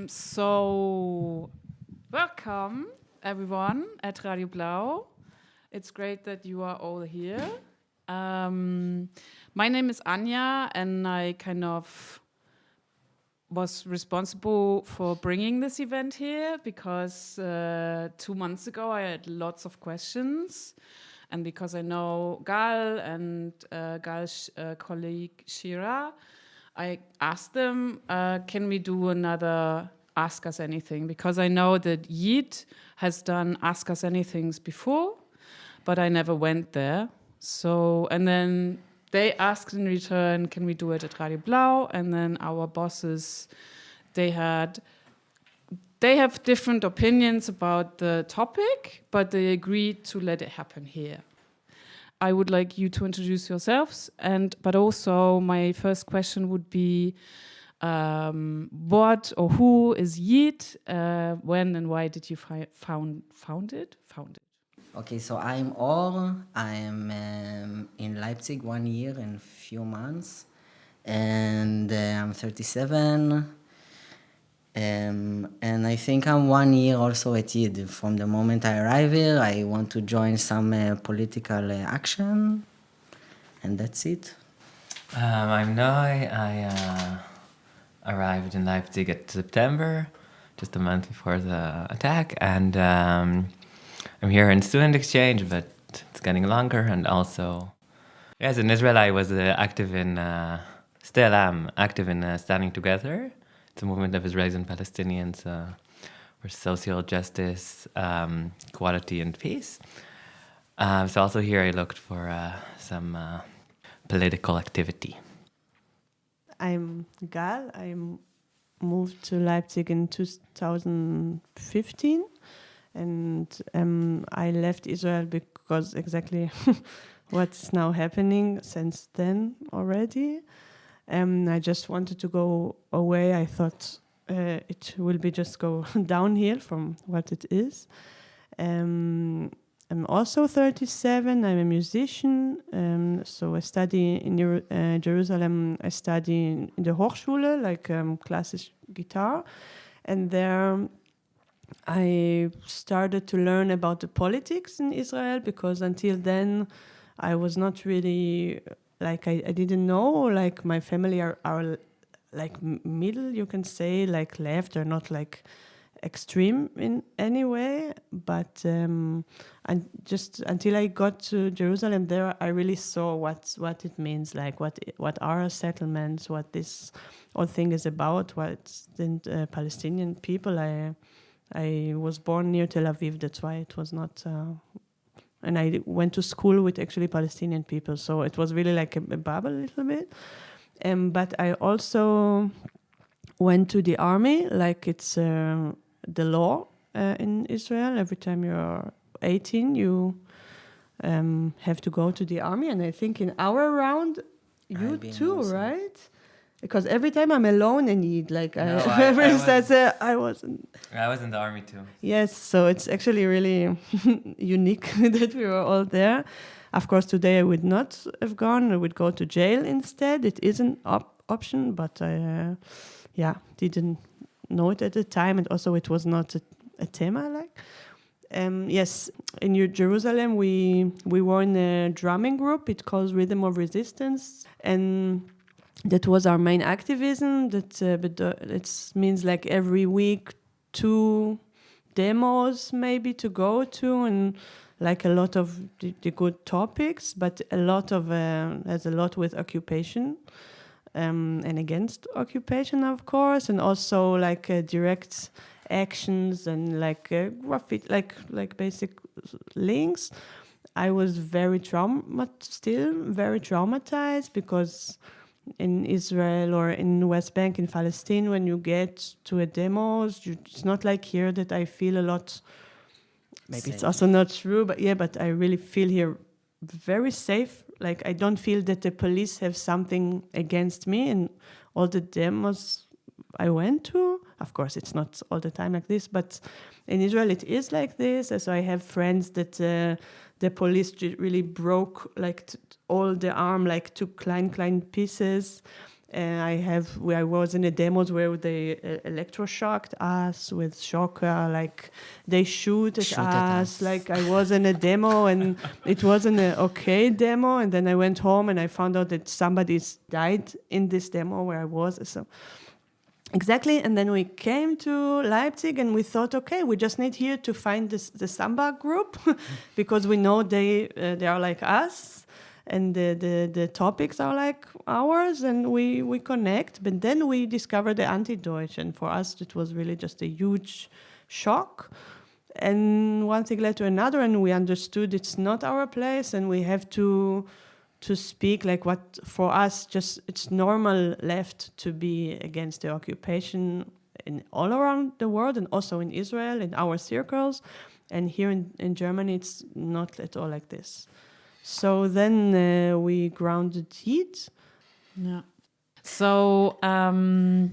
So, welcome everyone at Radio Blau. It's great that you are all here. My name is Anja, and I kind of was responsible for bringing this event here because 2 months ago I had lots of questions. And because I know Gal and Gal's colleague Shira, I asked them, can we do another Ask Us Anything? Because I know that JID has done Ask Us Anythings before, but I never went there. So, and then they asked in return, can we do it at Radio Blau? And then our bosses, they have different opinions about the topic, but they agreed to let it happen here. I would like you to introduce yourselves, but also my first question would be, what or who is JID? When and why did you found it? Okay, so I'm Or. I'm in Leipzig 1 year and few months, and I'm 37. And I think I'm 1 year also at JID. From the moment I arrive here, I want to join some political action, and that's it. I'm Noi. I arrived in Leipzig at September, just a month before the attack, and I'm here in student exchange, but it's getting longer. And also, yes, in Israel I was still am active in Standing Together. It's a movement of Israelis and Palestinians for social justice, equality, and peace. So also here I looked for some political activity. I'm Gal. I moved to Leipzig in 2015, and I left Israel because exactly what's now happening since then already. I just wanted to go away. I thought it will be just go downhill from what it is. I'm also 37. I'm a musician. So I study in Jerusalem. I study in the Hochschule, like classic guitar. And there I started to learn about the politics in Israel, because until then I was not really, like I didn't know, like my family are like middle, you can say, like left, or not like extreme in any way, but and just until I got to Jerusalem, there I really saw what it means, like what are settlements, what this whole thing is about, what's the Palestinian people. I was born near Tel Aviv, that's why it was not, and I went to school with actually Palestinian people, so it was really like a bubble a little bit. But I also went to the army, like it's the law in Israel. Every time you're 18, you have to go to the army. And I think in our round, you too, also. Right? Because every time I'm alone and eat, like I wasn't. I was in the army too. Yes, so it's actually really unique that we were all there. Of course, today I would not have gone. I would go to jail instead. It is an option, but I, didn't know it at the time, and also it was not a tema like. Yes, in Jerusalem we were in a drumming group. It calls Rhythm of Resistance, and that was our main activism. That it means like every week 2 demos maybe to go to, and like a lot of the good topics, but a lot of has a lot with occupation. And against occupation, of course, and also like direct actions and like graffiti, like basic links. I was very traumatized, because in Israel or in West Bank, in Palestine, when you get to a demos, it's not like here that I feel a lot. Maybe safe. It's also not true, but I really feel here very safe. Like I don't feel that the police have something against me in all the demos I went to. Of course, it's not all the time like this, but in Israel it is like this. So I have friends that the police really broke like all the arm, like took klein pieces, And I was in a demos where they electroshocked us with shocker, like they shoot at us. Like I was in a demo and it wasn't an okay demo. And then I went home and I found out that somebody's died in this demo where I was. So exactly, and then we came to Leipzig and we thought, okay, we just need here to find the samba group because we know they are like us and the topics are like ours and we connect. But then we discovered the anti-Deutsch, and for us it was really just a huge shock. And one thing led to another, and we understood it's not our place, and we have to speak like what for us just it's normal left to be against the occupation in all around the world and also in Israel in our circles, and here in Germany it's not at all like this. So then we grounded JID. Yeah. So the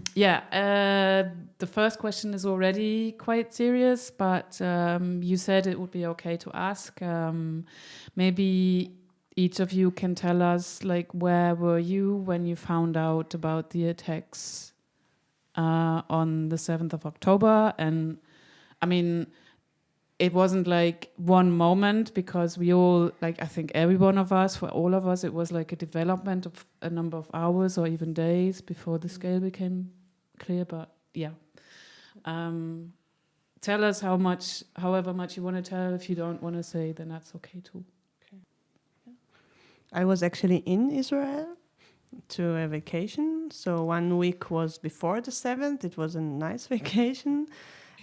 first question is already quite serious, but you said it would be okay to ask. Maybe each of you can tell us, like, where were you when you found out about the attacks on the 7th of October? And I mean, it wasn't like one moment, because we all, like, I think every one of us, for all of us, it was like a development of a number of hours or even days before the scale became clear. But yeah, tell us however much you want to tell. If you don't want to say, then that's okay too. I was actually in Israel to a vacation. So 1 week was before the 7th. It was a nice vacation.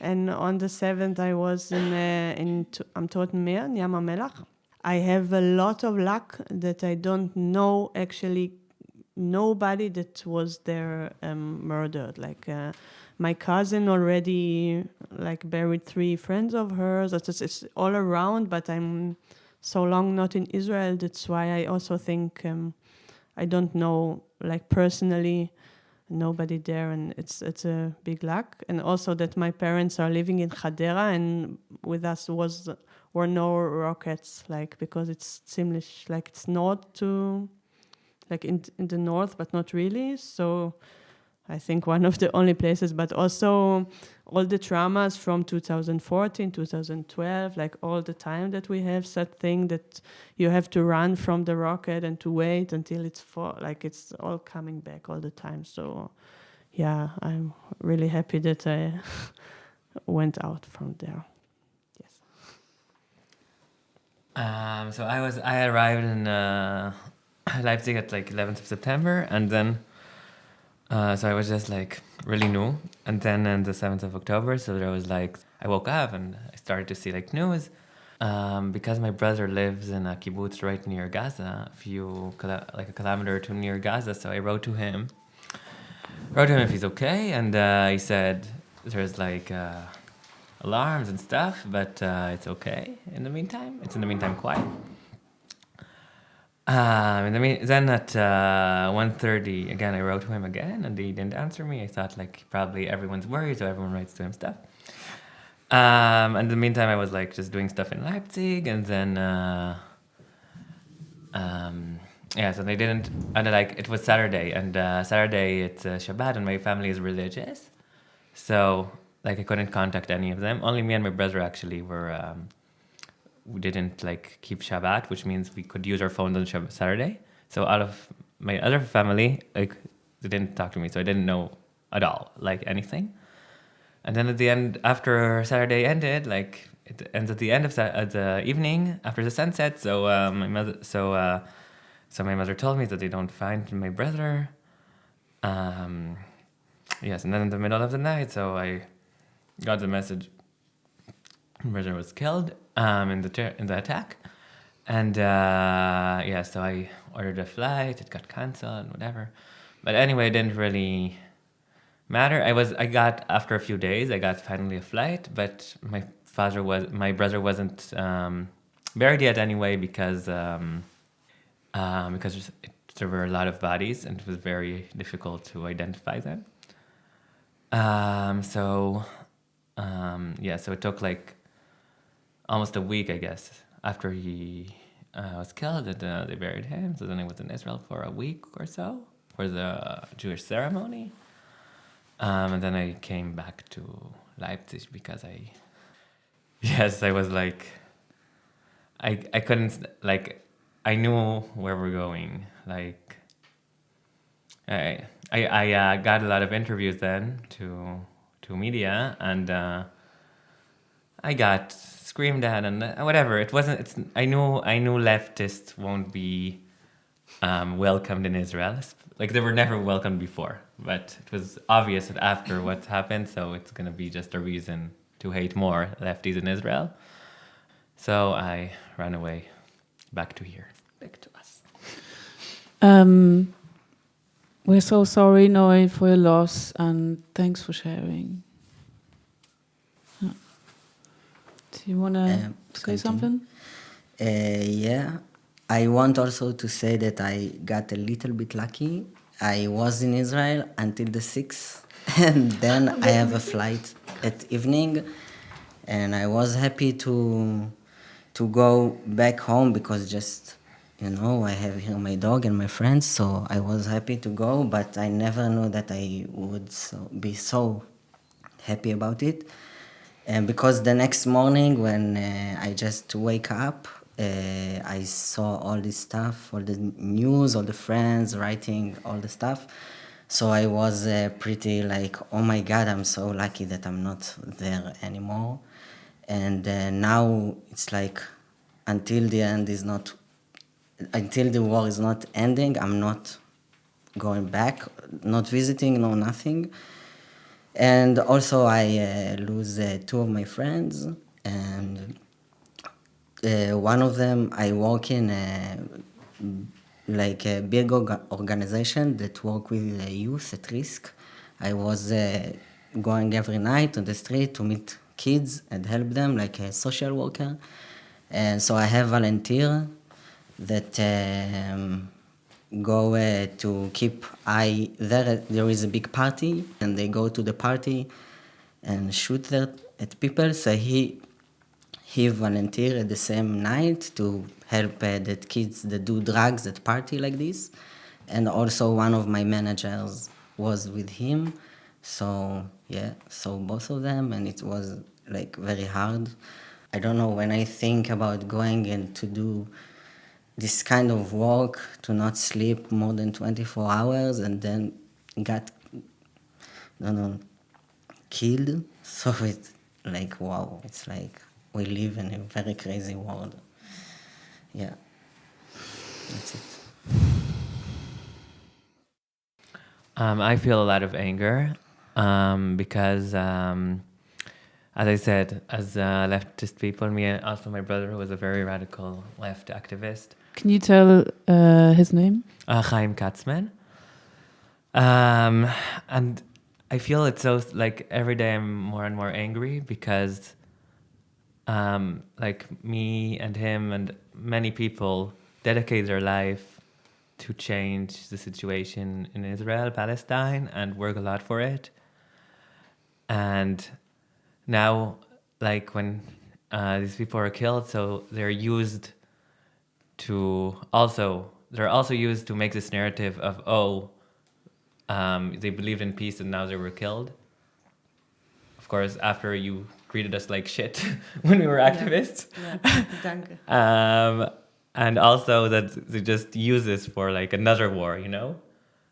And on the 7th, I was in Am Toten Meer, in Yam HaMelach. I have a lot of luck that I don't know actually nobody that was there murdered. Like my cousin already like buried 3 friends of hers. It's all around, but I'm so long not in Israel. That's why I also think I don't know, like personally, nobody there, and it's a big luck. And also that my parents are living in Hadera, and with us were no rockets, like because it's Ziemlich, like it's north to, like in the north, but not really. So I think one of the only places, but also all the traumas from 2014, 2012, like all the time that we have such thing that you have to run from the rocket and to wait until it's like it's all coming back all the time. So yeah, I'm really happy that I went out from there. Yes. So I arrived in Leipzig at like 11th of September, and then so I was just like really new. And then on the 7th of October, so there was like, I woke up and I started to see like news. Because my brother lives in a kibbutz right near Gaza, like a kilometer or 2 near Gaza. So I wrote to him if he's okay. And he said there's like alarms and stuff, but it's okay in the meantime. It's in the meantime quiet. Then at 1:30 again, I wrote to him again, and he didn't answer me. I thought like probably everyone's worried, so everyone writes to him stuff. In the meantime, I was like just doing stuff in Leipzig, and then so they didn't. And like it was Saturday, and Saturday it's Shabbat, and my family is religious, so like I couldn't contact any of them. Only me and my brother actually were. We didn't like keep Shabbat, which means we could use our phones on Saturday. So out of my other family, like they didn't talk to me, so I didn't know at all like anything. And then at the end, after Saturday ended, like it ends at the end of the evening after the sunset. So my mother told me that they don't find my brother. Yes, and then in the middle of the night, so I got the message. My brother was killed in the attack, and so I ordered a flight. It got canceled, whatever. But anyway, it didn't really matter. After a few days, I got finally a flight. But my brother wasn't buried yet anyway because there were a lot of bodies and it was very difficult to identify them. So it took like almost a week, I guess, after he was killed, and they buried him. So then I was in Israel for a week or so. for the Jewish ceremony. And then I came back to Leipzig because I was like, I couldn't, like, I knew where we're going. Like, I got a lot of interviews then to media, and I got screamed at and whatever. I knew leftists won't be welcomed in Israel. Like, they were never welcomed before, but it was obvious that after what happened, so it's gonna be just a reason to hate more lefties in Israel. So I ran away back to here, back to us. We're so sorry, Noe, for your loss, and thanks for sharing. Yeah. Do you want to say something? Yeah, I want also to say that I got a little bit lucky. I was in Israel until the 6th, and then I have a flight at evening, and I was happy to go back home because just, I have here my dog and my friends, so I was happy to go, but I never knew that I would be so happy about it. And because the next morning when I just wake up, I saw all this stuff, all the news, all the friends writing all the stuff. So I was pretty like, oh my God, I'm so lucky that I'm not there anymore. And now it's like until the war is not ending, I'm not going back, not visiting, no nothing. And also I lose two of my friends, and one of them I work in like a big organization that work with youth at risk. I was going every night on the street to meet kids and help them like a social worker. And so I have volunteer that go to keep eye there. There is a big party, and they go to the party and shoot there at people. So he volunteered at the same night to help the kids that do drugs at party like this. And also one of my managers was with him. So yeah, so both of them, and it was like very hard. I don't know, when I think about going and to do this kind of work, to not sleep more than 24 hours and then got, killed. So it's like, wow, it's like we live in a very crazy world. Yeah, that's it. I feel a lot of anger because, as I said, as leftist people, me and also my brother, who was a very radical left activist. Can you tell his name? Chaim Katzman. And I feel it's so, like, every day I'm more and more angry because, like, me and him and many people dedicate their life to change the situation in Israel, Palestine, and work a lot for it. And now, like, when these people are killed, so they're also used to make this narrative of, they believed in peace and now they were killed. Of course, after you treated us like shit when we were activists. Yeah. Danke. And also that they just use this for like another war,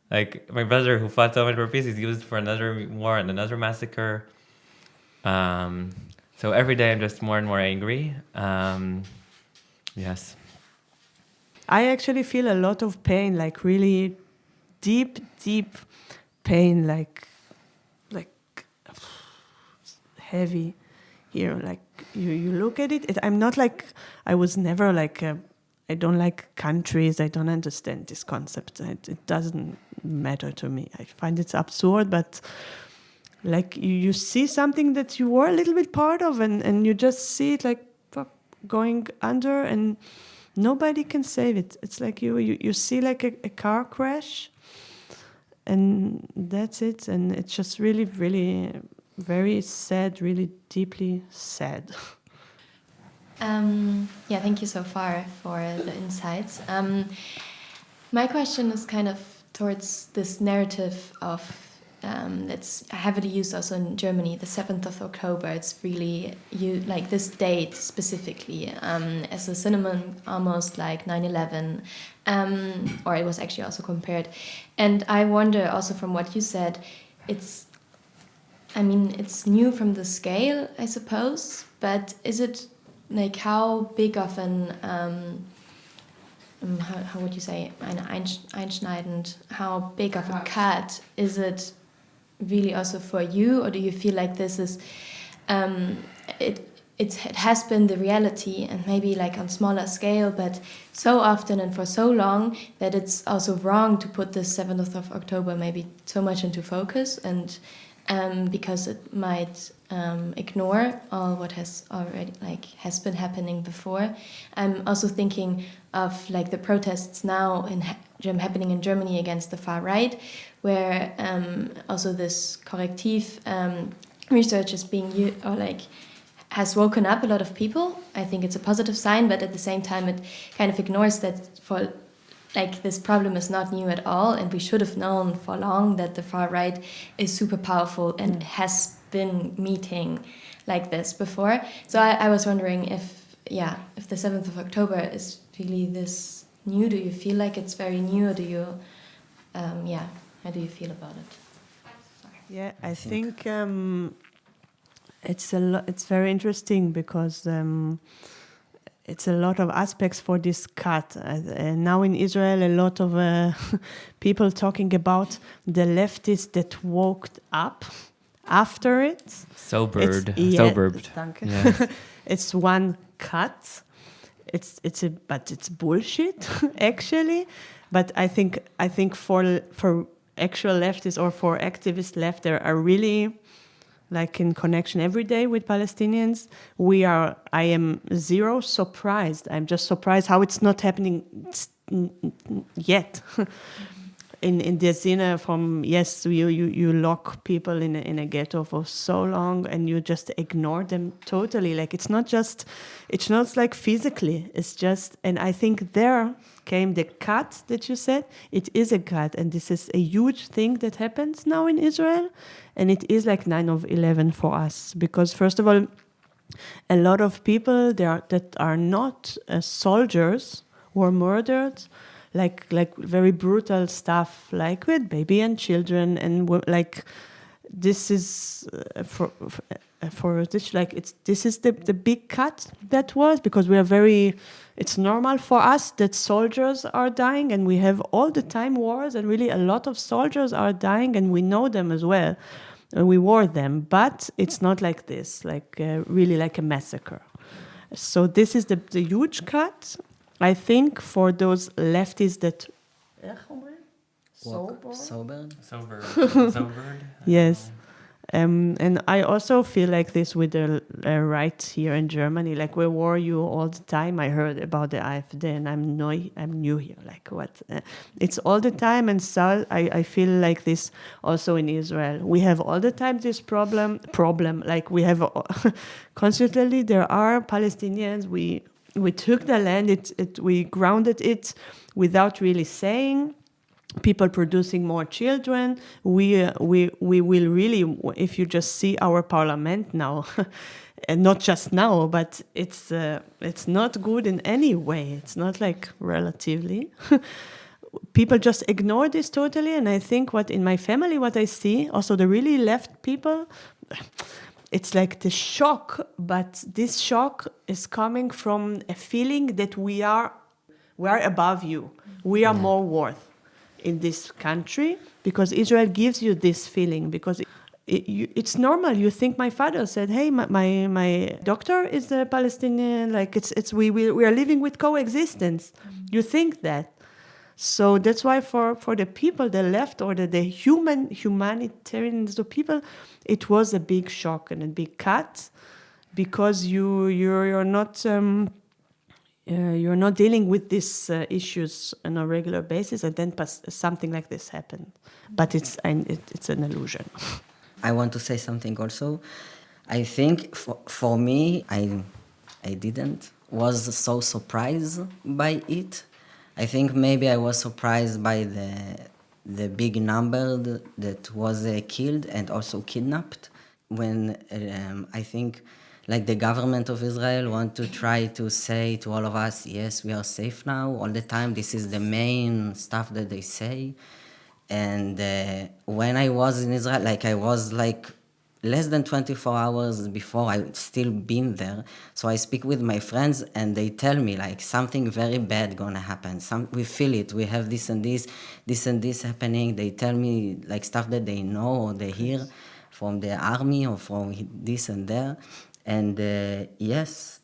Like my brother who fought so much for peace, he's used for another war and another massacre. So every day I'm just more and more angry. Yes. I actually feel a lot of pain, like really deep pain, like heavy here. Like you look at it. I'm not like, I was never like, I don't like countries. I don't understand this concept. It doesn't matter to me. I find it's absurd, but like you see something that you were a little bit part of, and you just see it like going under, and nobody can save it. It's like you see like a car crash, and that's it. And it's just really, really very sad, really deeply sad. Yeah, thank you so far for the insights. My question is kind of towards this narrative of that's heavily used also in Germany, the 7th of October. It's really like this date specifically as a synonym, almost like 9/11, or it was actually also compared. And I wonder also from what you said, it's new from the scale, I suppose, but is it like how big of an how would you say, einschneidend, how big of a cut is it really also for you, or do you feel like this is it has been the reality and maybe like on smaller scale, but so often and for so long that it's also wrong to put this 7th of October maybe so much into focus, and because it might ignore all what has been happening before. I'm also thinking of like the protests now happening in Germany against the far right, where also this corrective research is being used, or like has woken up a lot of people. I think it's a positive sign, but at the same time it kind of ignores that for like this problem is not new at all, and we should have known for long that the far right is super powerful and has been meeting like this before. So I was wondering if the 7th of October is really this new. Do you feel like it's very new, or do you how do you feel about it? Yeah, I think it's very interesting because it's a lot of aspects for this cut. Now in Israel, a lot of people talking about the leftists that walked up after it. Sobered. Danke. Yes. It's one cut. But it's bullshit actually. But I think for actual leftists or for activist left, there are really like in connection every day with Palestinians. I am zero surprised. I'm just surprised how it's not happening yet. In the Sinne from, yes, you lock people in a ghetto for so long and you just ignore them totally. Like it's not like physically, it's just, and I think there came the cut that you said. It is a cut, and this is a huge thing that happens now in Israel, and it is like 9/11 for us, because first of all, a lot of people that are not soldiers were murdered, like very brutal stuff, like with baby and children, and like this is for this, like this is the big cut that was, because we are very, it's normal for us that soldiers are dying, and we have all the time wars, and really a lot of soldiers are dying, and we know them as well, and we war them, but it's not like this, like really like a massacre. So this is the huge cut. I think for those leftists that Sobered. Sobered. yes. And I also feel like this with the right here in Germany. Like we war you all the time. I heard about the AfD, and I'm new here. Like what? It's all the time, and so I feel like this also in Israel. We have all the time this problem. Like we have constantly. There are Palestinians. We took the land. We grounded it without really saying. People producing more children. We will really, if you just see our parliament now, and not just now, but it's not good in any way. It's not like relatively. People just ignore this totally, and I think what in my family, what I see, also the really left people, it's like the shock, but this shock is coming from a feeling that we are above you. We are more worth in this country, because Israel gives you this feeling, because it's normal. You think my father said, hey, my doctor is a Palestinian, like we are living with coexistence. You think that. So that's why for the people, the left or the humanitarians of people, it was a big shock and a big cut, because you're not dealing with these issues on a regular basis, and then something like this happened. But it's an illusion. I want to say something also. I think for me, I was so surprised by it. I think maybe I was surprised by the big number that was killed and also kidnapped. When I think like the government of Israel want to try to say to all of us, yes, we are safe now all the time. This is the main stuff that they say. And when I was in Israel, like I was like less than 24 hours before I still been there. So I speak with my friends and they tell me like something very bad gonna happen. We feel it. We have this and this happening. They tell me like stuff that they know or they hear from the army or from this and there. And yes,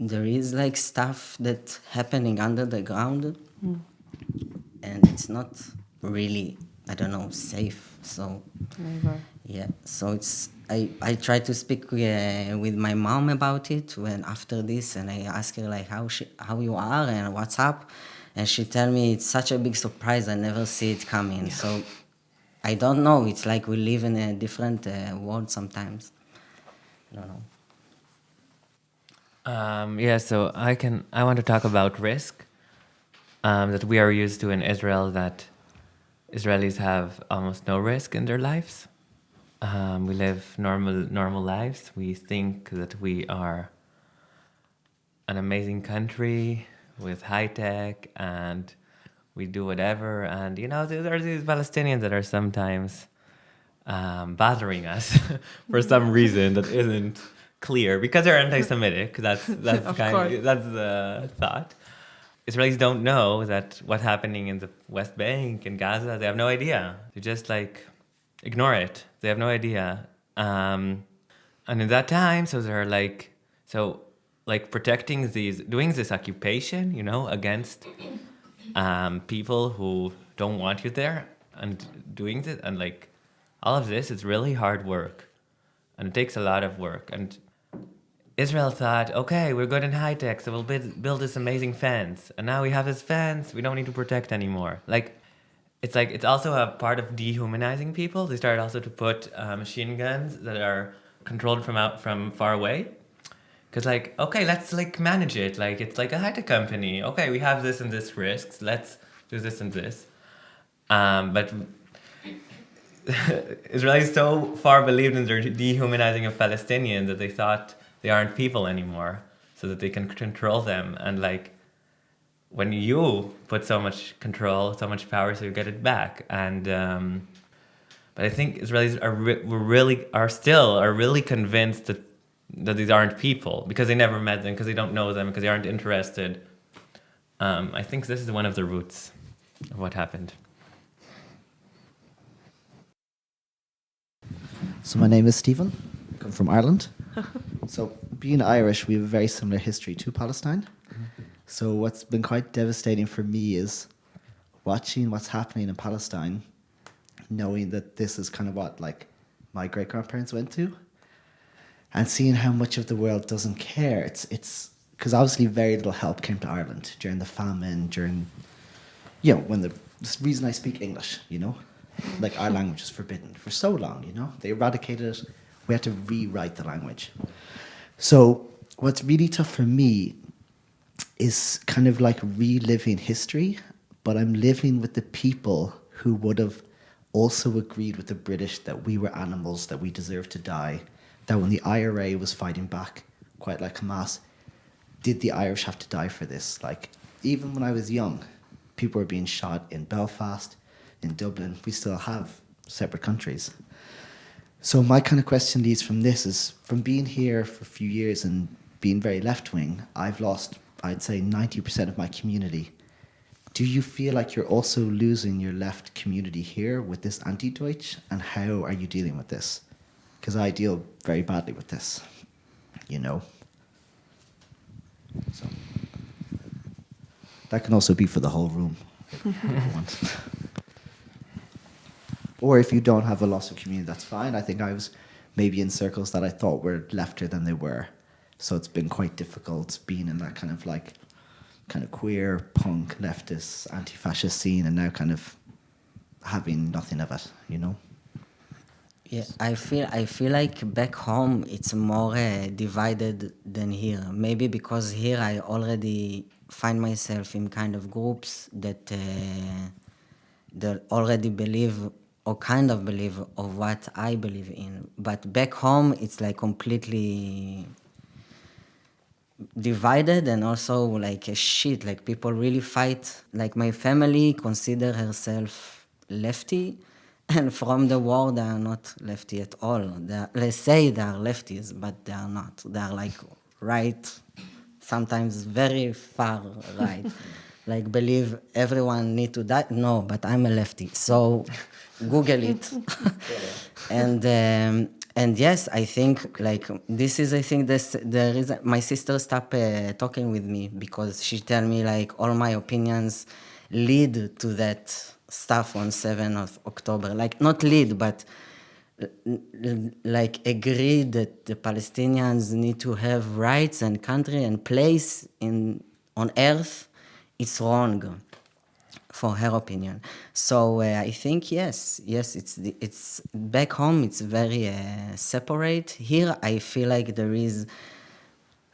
there is like stuff that happening under the ground and it's not really, I don't know, safe. So Never. yeah, so I try to speak with my mom about it when after this, and I ask her like how you are and what's up, and she tell me it's such a big surprise. I never see it coming. Yeah. So I don't know. It's like we live in a different world sometimes. I don't know. Yeah, so I want to talk about risk that we are used to in Israel, that Israelis have almost no risk in their lives. We live normal lives. We think that we are an amazing country with high tech and we do whatever. And, you know, there are these Palestinians that are sometimes bothering us for some reason that isn't clear because they're anti-Semitic. That's that's the thought. Israelis don't know that what's happening in the West Bank and Gaza. They have no idea. They just like ignore it. They have no idea. And in that time, so they're like protecting doing this occupation, you know, against people who don't want you there, and doing this, and like all of this is really hard work, and it takes a lot of work. And Israel thought, okay, we're good in high tech, so we'll build this amazing fence. And now we have this fence, we don't need to protect anymore. Like, it's also a part of dehumanizing people. They started also to put machine guns that are controlled from far away. Because like, okay, let's like manage it. Like, it's like a high tech company. Okay, we have this and this risks. Let's do this and this. But Israelis so far believed in their dehumanizing of Palestinians that they thought they aren't people anymore, so that they can control them. And like, when you put so much control, so much power, so you get it back. And but I think Israelis are really convinced that these aren't people because they never met them, because they don't know them, because they aren't interested. I think this is one of the roots of what happened. So my name is Stephen. I come from Ireland. So being Irish, we have a very similar history to Palestine. So what's been quite devastating for me is watching what's happening in Palestine, knowing that this is kind of what like my great-grandparents went to, and seeing how much of the world doesn't care. It's because obviously very little help came to Ireland during the famine, during, you know, when the reason I speak English, you know, like our language was forbidden for so long, you know, they eradicated it. We had to rewrite the language. So what's really tough for me is kind of like reliving history, but I'm living with the people who would have also agreed with the British that we were animals, that we deserved to die, that when the IRA was fighting back, quite like Hamas, did the Irish have to die for this? Like, even when I was young, people were being shot in Belfast, in Dublin. We still have separate countries. So my kind of question leads from this is, from being here for a few years and being very left-wing, I've lost, I'd say, 90% of my community. Do you feel like you're also losing your left community here with this anti-Deutsch? And how are you dealing with this? Because I deal very badly with this, you know. So that can also be for the whole room, if you want. Or if you don't have a loss of community, that's fine. I think I was maybe in circles that I thought were lefter than they were. So it's been quite difficult being in that kind of queer, punk, leftist, anti-fascist scene, and now kind of having nothing of it, you know? Yeah, I feel like back home it's more divided than here. Maybe because here I already find myself in kind of groups that they already believe or kind of believe of what I believe in. But back home, it's like completely divided and also like a shit. Like people really fight. Like my family consider herself lefty, and from the war they are not lefty at all. They say they are lefties, but they are not. They are like right, sometimes very far right. Like believe everyone need to die. No, but I'm a lefty, so Google it. And yes, I think like this is I think this the reason my sister stopped talking with me, because she tell me like all my opinions lead to that stuff on 7th of October. Like not lead, but like agree that the Palestinians need to have rights and country and place in on earth. It's wrong for her opinion. So I think yes, it's back home. It's very separate. Here, I feel like there is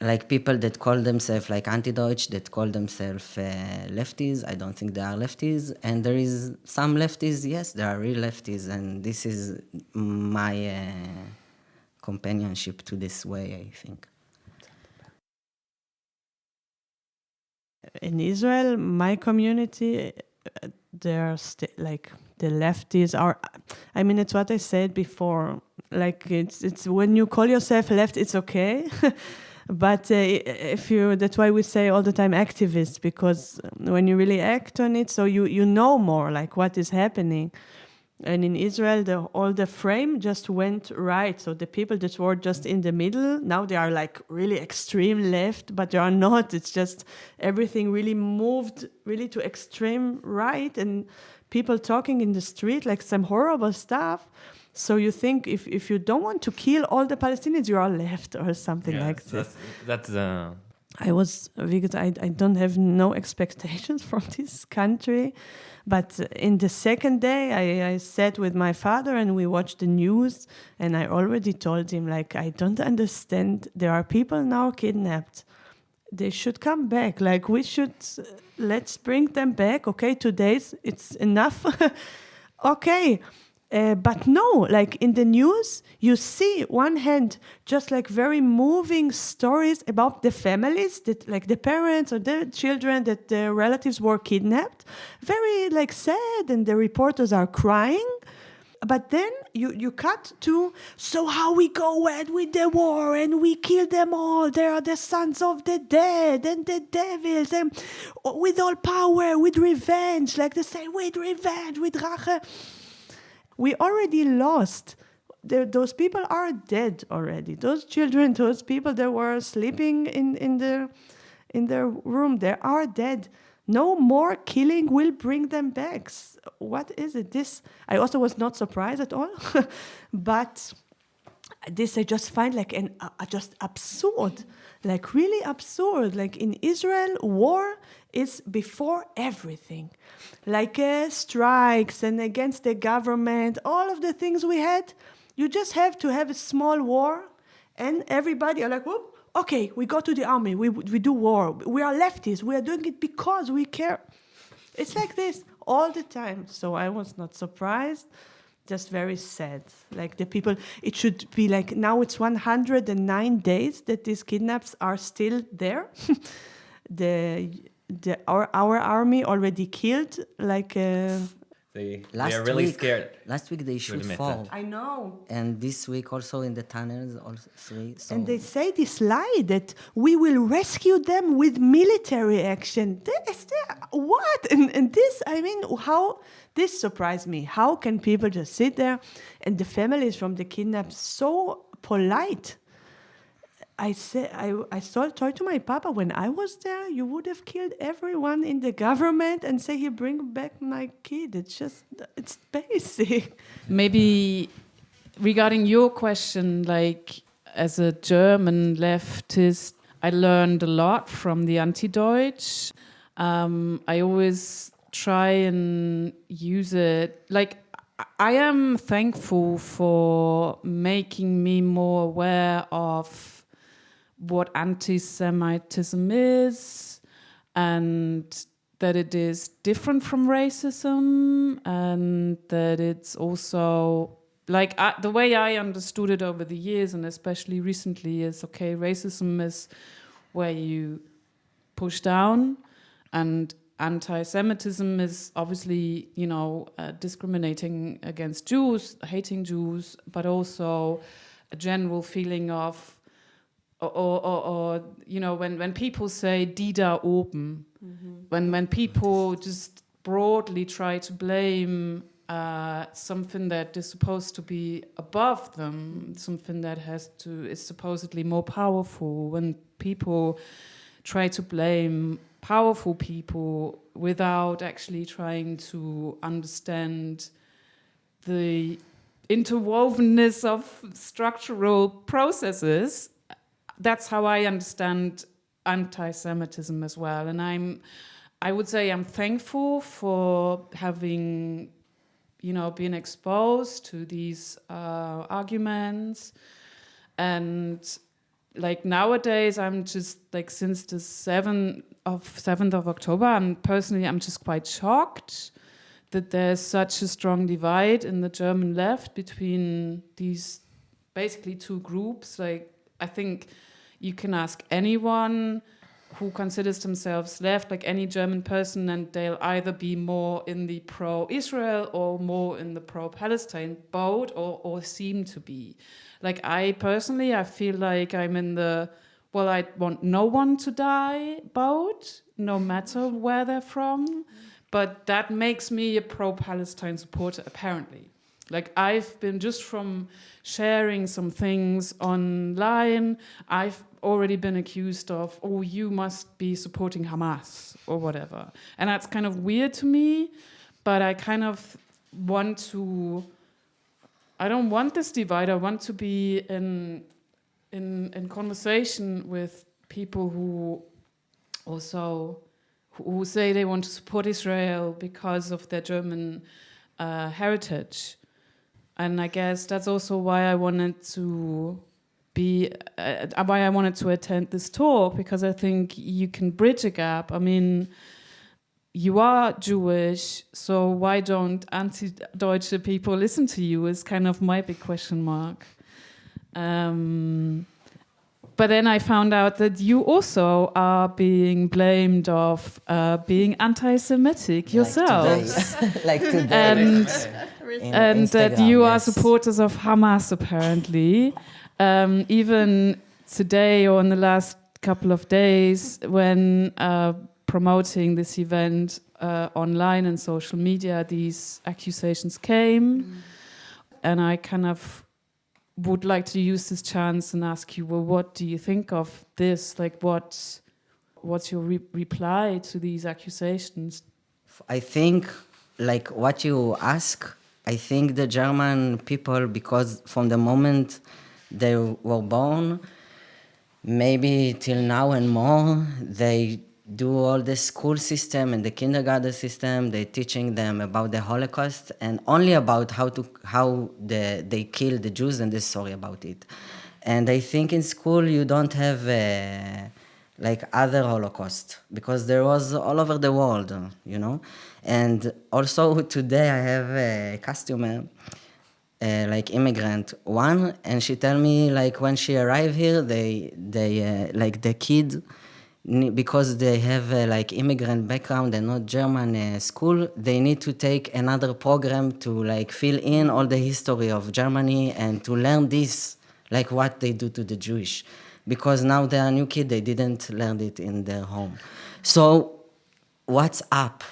like people that call themselves like anti-Deutsch, that call themselves lefties. I don't think they are lefties, and there is some lefties. Yes, there are real lefties, and this is my companionship to this way, I think. In Israel, my community, they're like the lefties are. I mean, it's what I said before. Like it's when you call yourself left, it's okay. But if you, that's why we say all the time activists, because when you really act on it, so you know more like what is happening. And in Israel, all the frame just went right. So the people that were just in the middle, now they are like really extreme left, but they are not. It's just everything really moved really to extreme right, and people talking in the street like some horrible stuff. So you think if you don't want to kill all the Palestinians, you are left or something like this. That's I was, because I don't have no expectations from this country. But in the second day, I sat with my father and we watched the news. And I already told him, like, I don't understand. There are people now kidnapped. They should come back. Like, we should, let's bring them back. Okay, 2 days, it's enough. Okay. But no, like in the news, you see one hand just like very moving stories about the families, that like the parents or the children, that the relatives were kidnapped. Very like sad, and the reporters are crying. But then you cut to, so how we go ahead with the war and we kill them all. They are the sons of the dead and the devils, and with all power, with revenge, like they say, with revenge, with rache. We already lost. Those people are dead already. Those children, those people that were sleeping in their room, they are dead. No more killing will bring them back. What is it? This, I also was not surprised at all, but this I just find like just absurd, like really absurd. Like in Israel, war is before everything, like strikes and against the government, all of the things we had. You just have to have a small war, and everybody are like, whoop, okay, we go to the army, we do war. We are lefties, we are doing it because we care. It's like this all the time. So I was not surprised. Just very sad. Like the people, it should be like, now it's 109 days that these kidnaps are still there. Our army already killed like. they are really scared. Last week they should admit fall. that. I know. And this week also in the tunnels, also 3. So And they say this lie that we will rescue them with military action. What? And this, I mean, how this surprised me. How can people just sit there, and the families from the kidnapped so polite? I said, I told to my papa, when I was there, you would have killed everyone in the government and say, "He bring back my kid." It's basic. Maybe regarding your question, like as a German leftist, I learned a lot from the anti-Deutsch. I always try and use it. Like, I am thankful for making me more aware of what anti-Semitism is, and that it is different from racism, and that it's also like the way I understood it over the years, and especially recently, is okay, racism is where you push down, and anti-Semitism is obviously, discriminating against Jews, hating Jews, but also a general feeling of, or when people say "die da oben," when people just broadly try to blame something that is supposed to be above them, something that is supposedly more powerful, when people try to blame powerful people without actually trying to understand the interwovenness of structural processes. That's how I understand anti-Semitism as well. And I would say I'm thankful for having, been exposed to these arguments. And like nowadays, I'm just like, since the 7th of October, I'm just quite shocked that there's such a strong divide in the German left between these basically two groups. Like, I think you can ask anyone who considers themselves left, like any German person, and they'll either be more in the pro-Israel or more in the pro-Palestine boat, or seem to be. Like, I feel like I'm in the, well, I want no one to die boat, no matter where they're from. But that makes me a pro-Palestine supporter, apparently. Like, I've been, just from sharing some things online, I've already been accused of, oh, you must be supporting Hamas or whatever. And that's kind of weird to me, but I kind of I don't want this divide. I want to be in conversation with people who also who say they want to support Israel because of their German heritage. And I guess that's also why I wanted to attend this talk, because I think you can bridge a gap. I mean, you are Jewish, so why don't anti-Deutsche people listen to you is kind of my big question mark. But then I found out that you also are being blamed of being anti-Semitic yourselves. Like today. And that Instagram, you are yes. supporters of Hamas, apparently. Even today, or in the last couple of days, when promoting this event online and social media, these accusations came. And I kind of would like to use this chance and ask you, well, what do you think of this? Like, what's your reply to these accusations? I think, like what you ask, I think the German people, because from the moment they were born, maybe till now and more, they do all the school system and the kindergarten system. They're teaching them about the Holocaust and only about how they kill the Jews and they're sorry about it. And I think in school you don't have like other Holocaust, because there was all over the world, And also today I have a customer, like immigrant one, and she tell me like when she arrived here, they like the kid, because they have like immigrant background and not German school, they need to take another program to like fill in all the history of Germany and to learn this, like what they do to the Jewish, because now they are new kid, they didn't learn it in their home. So what's up?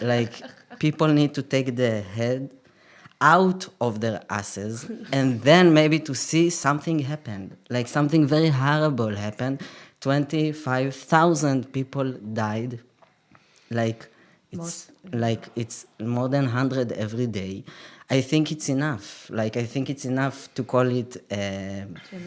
Like, people need to take their head out of their asses and then maybe to see something happened, like something very horrible happened. 25,000 people died. Like, it's more than 100 every day. I think it's enough. Like, I think it's enough to call it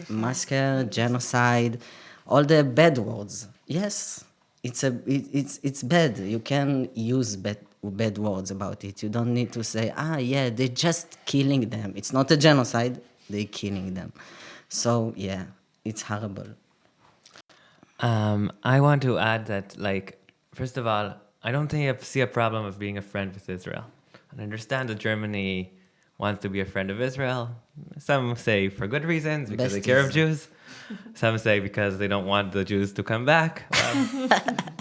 massacre, genocide, all the bad words. Yes, it's bad. You can use bad words about it. You don't need to say, yeah, they're just killing them. It's not a genocide, they're killing them. So, yeah, it's horrible. I want to add that, like, first of all, I don't think I see a problem of being a friend with Israel. And I understand that Germany wants to be a friend of Israel. Some say for good reasons, because they care of Jews. Some say because they don't want the Jews to come back. Well,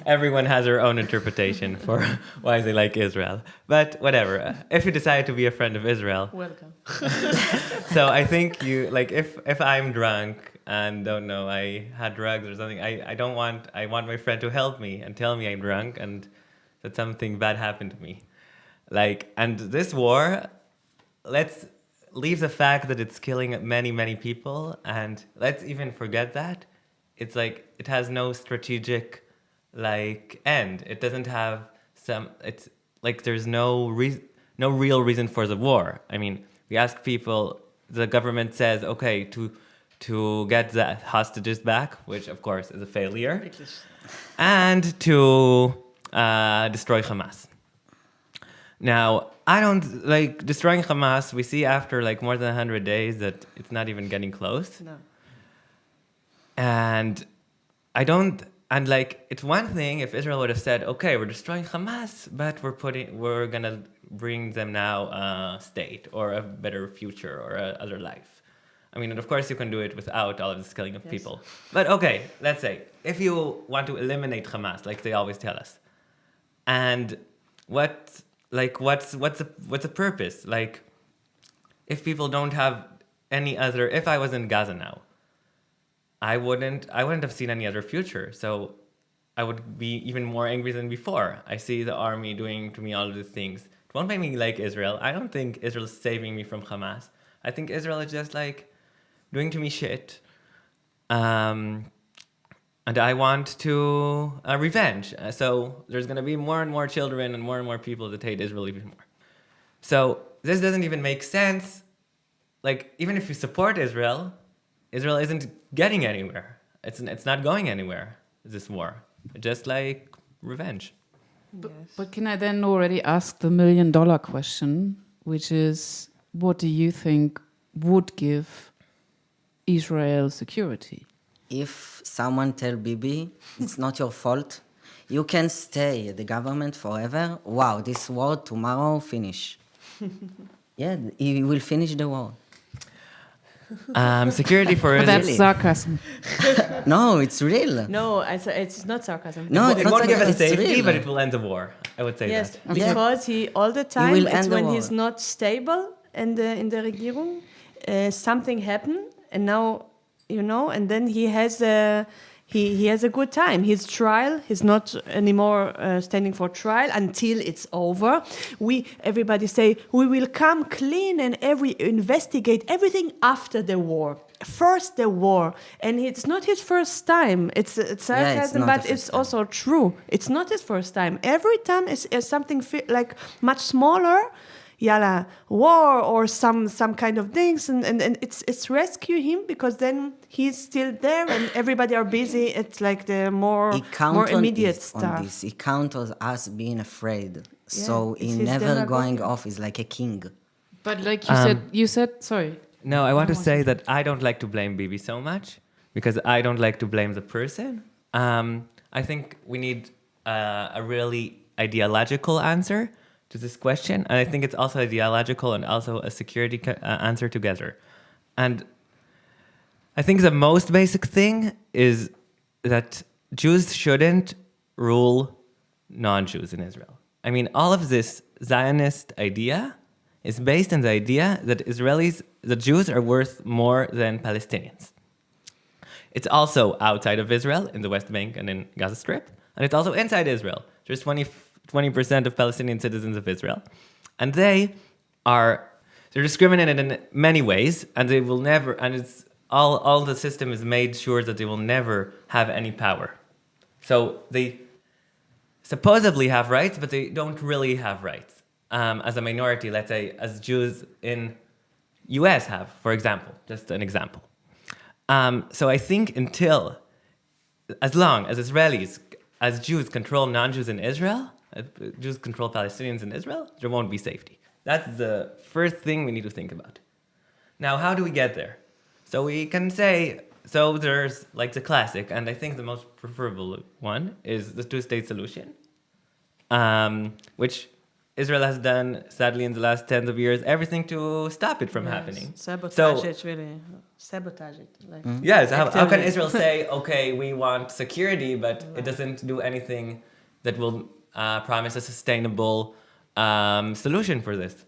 everyone has their own interpretation for why they like Israel. But whatever. If you decide to be a friend of Israel, Welcome. so I think you like if I'm drunk and don't know I had drugs or something, I want my friend to help me and tell me I'm drunk and that something bad happened to me. Like, and this war, let's leave the fact that it's killing many, many people, and let's even forget that. It's like it has no strategic like end. It doesn't have it's like there's no real reason for the war. I mean, we ask people, the government says, okay, to get the hostages back, which of course is a failure, and to destroy Hamas. Now, I don't like destroying Hamas. We see after like more than 100 days that it's not even getting close. No. And I don't, and like, it's one thing if Israel would have said, okay, we're destroying Hamas, but we're gonna bring them now a state or a better future or a other life. I mean, and of course you can do it without all of this killing of people. But okay, let's say, if you want to eliminate Hamas, like they always tell us, and what's the purpose? Like, if people don't have any other, if I was in Gaza now, I wouldn't have seen any other future. So I would be even more angry than before. I see the army doing to me all of these things. It won't make me like Israel. I don't think Israel is saving me from Hamas. I think Israel is just like doing to me shit. And I want to revenge. So there's going to be more and more children and more people that hate Israel even more. So this doesn't even make sense. Like, even if you support Israel, Israel isn't getting anywhere. It's not going anywhere, this war. Just like revenge. But can I then already ask the $1 million question, which is, what do you think would give Israel security? If someone tell Bibi, it's not your fault, you can stay at the government forever. Wow, this war tomorrow finish. Yeah, he will finish the war. Security for But Israel. that's sarcasm. No, it's real. No, it's not sarcasm. No, It it's not won't give us sarcasm, it's safety, real. but it will end the war. I would say Yes, that. because he all the time will it's end the when war. he's not stable in the Regierung, something happened, and now and then he has a good time. His trial, he's not anymore standing for trial until it's over. Everybody say we will come clean and investigate everything after the war. First the war, and it's not his first time. It's sarcasm, not but the it's first time. also true. It's not his first time. Every time is something like much smaller. Yalla, war or some kind of things, and it's rescue him because then he's still there and everybody are busy. It's like the more immediate stuff. On this. He count on us being afraid. So it's he his never demagogy. going off. He's like a king. But like you said, sorry. No, I want to say that I don't like to blame Bibi so much because I don't like to blame the person. I think we need a really ideological answer to this question, and I think it's also ideological and also a security answer together. And I think the most basic thing is that Jews shouldn't rule non-Jews in Israel. I mean, all of this Zionist idea is based on the idea that the Jews are worth more than Palestinians. It's also outside of Israel, in the West Bank and in Gaza Strip, and it's also inside Israel. There's 20% of Palestinian citizens of Israel, and they're discriminated in many ways, and they will never, and it's all the system is made sure that they will never have any power. So they supposedly have rights, but they don't really have rights. As a minority, let's say, as Jews in US have, for example, just an example. So I think as long as Israelis, as Jews control non-Jews in Israel, Jews control Palestinians in Israel, there won't be safety. That's the first thing we need to think about. Now, how do we get there? So we can say, so there's like the classic, and I think the most preferable one is the two-state solution. which Israel has done, sadly, in the last tens of years, everything to stop it from happening. Sabotage it, really. Sabotage it. Like, Yes, how can actively. Israel say, okay, we want security, but it doesn't do anything that will promise a sustainable solution for this?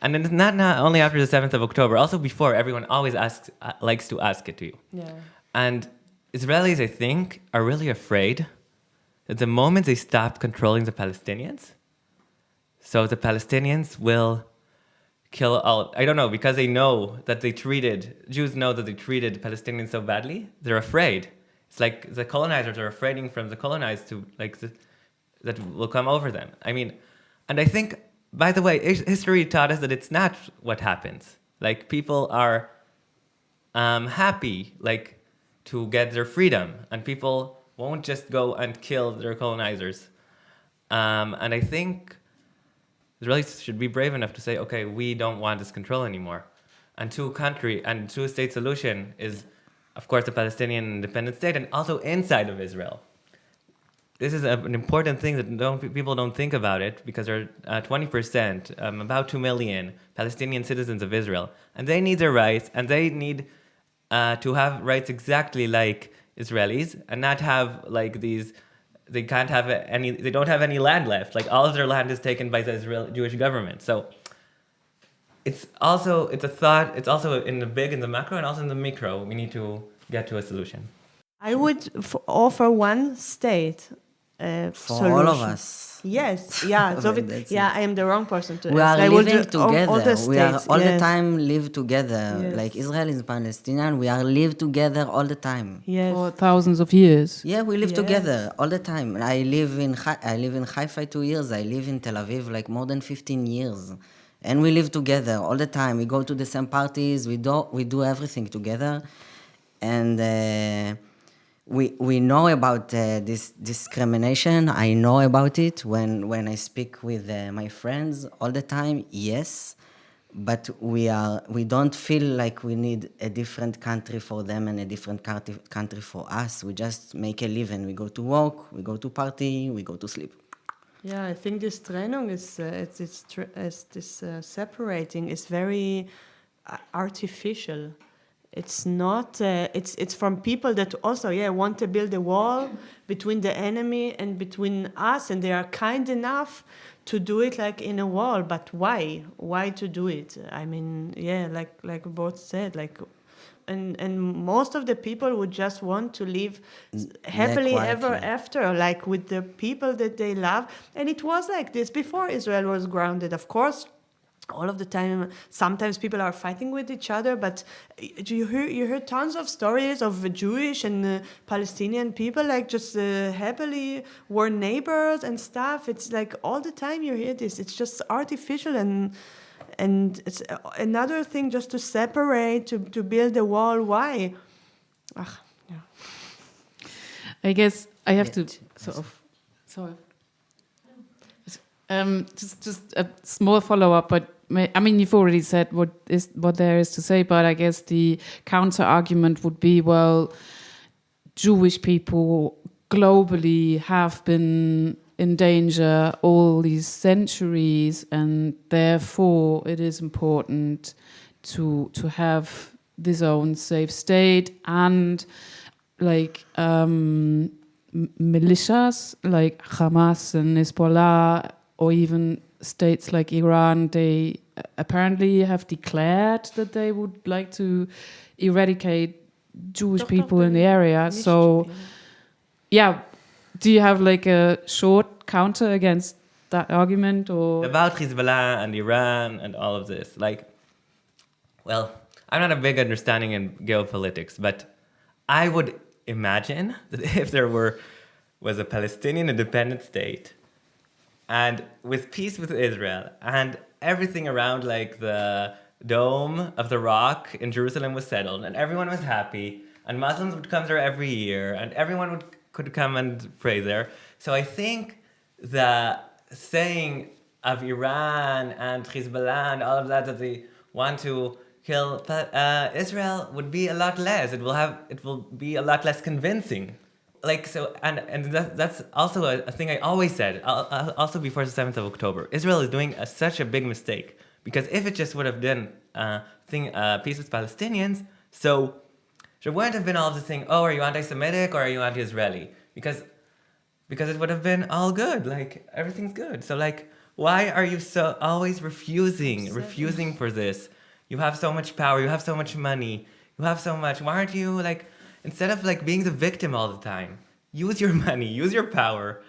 And then it's not only after the 7th of October, also before, everyone always likes to ask it to you. Yeah. And Israelis, I think, are really afraid that the moment they stop controlling the Palestinians, so the Palestinians will kill all. I don't know, because they know that Jews know that they treated Palestinians so badly, they're afraid. It's like the colonizers are afraid from the colonized to, that will come over them. I mean, and I think, by the way, history taught us that it's not what happens. Like, people are happy, to get their freedom, and people won't just go and kill their colonizers. And I think Israelis should be brave enough to say, okay, we don't want this control anymore. And two-state solution is, of course, the Palestinian independent state, and also inside of Israel. This is an important thing that people don't think about it, because there are 20%, about 2 million Palestinian citizens of Israel, and they need their rights, and they need to have rights exactly like Israelis, and not have these. They can't have any. They don't have any land left. All of their land is taken by the Jewish government. So it's a thought. It's also in the macro, and also in the micro. We need to get to a solution. I would offer one state For solution. all of us. Yes, yeah. So That's yeah, it. I am the wrong person to We ask. are I would living do all together. the We are states, all the yes. time live together. Yes. Like Israel is Palestinian. We are live together all the time. Yes. For thousands of years. Yeah, we live Yes. together all the time. I live in Haifa 2 years. I live in Tel Aviv more than 15 years, and we live together all the time. We go to the same parties. We do everything together, and we know about this discrimination. I know about it when I speak with my friends all the time. Yes. But we don't feel like we need a different country for them and a different country for us. We just make a living. We go to work, we go to party, we go to sleep. Yeah, I think this Trennung separating is very artificial. It's not. It's from people that also want to build a wall between the enemy and between us, and they are kind enough to do it in a wall. But why? Why to do it? I mean, like both said, and most of the people would just want to live happily ever quietly. after, with the people that they love. And it was like this before Israel was grounded, of course. All of the time, sometimes people are fighting with each other, but you hear tons of stories of Jewish and Palestinian people just happily were neighbors and stuff. It's all the time you hear this. It's just artificial, and it's another thing just to separate, to build a wall. Why? Yeah. I guess I have to sort of. Sorry. Just a small follow-up, but I mean, you've already said what there is to say, but I guess the counter-argument would be, well, Jewish people globally have been in danger all these centuries, and therefore it is important to have this own safe state, and militias like Hamas and Hezbollah, or even states like Iran, they apparently have declared that they would like to eradicate Jewish people in the area. So, do you have a short counter against that argument? Or About Hezbollah and Iran and all of this, well, I'm not a big understanding in geopolitics, but I would imagine that if there was a Palestinian independent state, and with peace with Israel, and everything around the dome of the rock in Jerusalem was settled, and everyone was happy, and Muslims would come there every year, and everyone could come and pray there. So I think the saying of Iran and Hezbollah and all of that they want to kill Israel would be a lot less. It will be a lot less convincing. like, so, and that's also a thing I always said, also before the 7th of October. Israel is doing such a big mistake, because if it just would have done peace with Palestinians, so there wouldn't have been all of the thing, oh, are you anti-Semitic or are you anti-Israeli? Because it would have been all good, like, everything's good. So, like, why are you so always refusing for this? You have so much power, you have so much money, you have so much, why aren't you, like, instead of, like, being the victim all the time, use your money, use your power,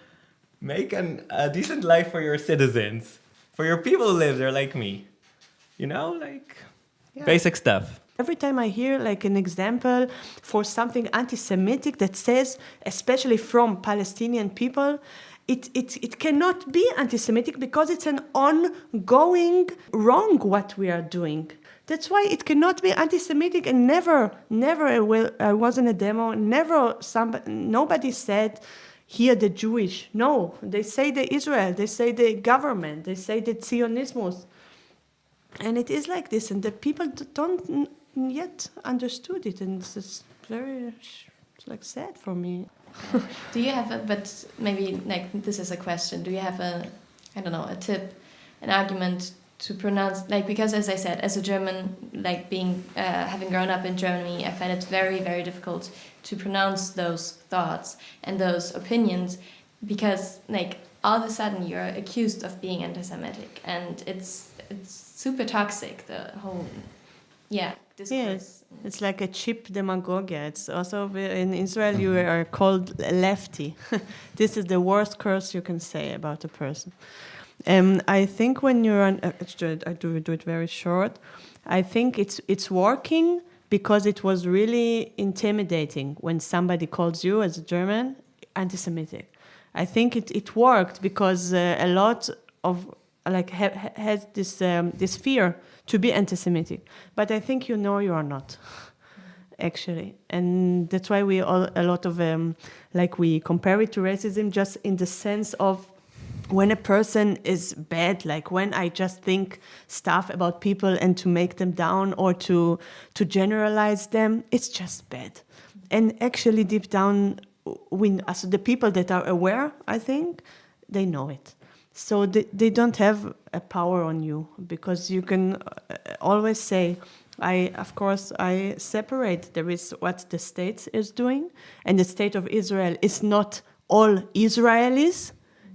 make a decent life for your citizens, for your people who live there like me. You know, like, basic stuff. Every time I hear like an example for something anti-Semitic that says, especially from Palestinian people, it cannot be anti-Semitic because it's an ongoing wrong what we are doing. That's why it cannot be anti-Semitic, and never I was in a demo, nobody said here the Jewish. No, they say the Israel, they say the government, they say the Zionismus. And it is like this, and the people don't yet understood it, and it's very like sad for me. Do you have but maybe like this is a question, do you have a tip, an argument to pronounce, like, because as I said, as a German, like being having grown up in Germany, I find it very, very difficult to pronounce those thoughts and those opinions, because like all of a sudden you're accused of being anti-Semitic, and it's super toxic, the whole discourse. Yes, it's like a cheap demagogia. It's also in Israel you are called lefty. This is the worst curse you can say about a person. I think when you're on, I do it very short. I think it's working because it was really intimidating when somebody calls you as a German anti-Semitic. I think it worked because a lot of like has this fear to be anti-Semitic, but I think you are not, actually, and that's why we a lot of like we compare it to racism just in the sense of when a person is bad, like when I just think stuff about people and to make them down or to generalize them, it's just bad, and actually deep down, as the people that are aware, I think they know it. So they don't have a power on you, because you can always say, I separate. There is what the state is doing, and the state of Israel is not all Israelis.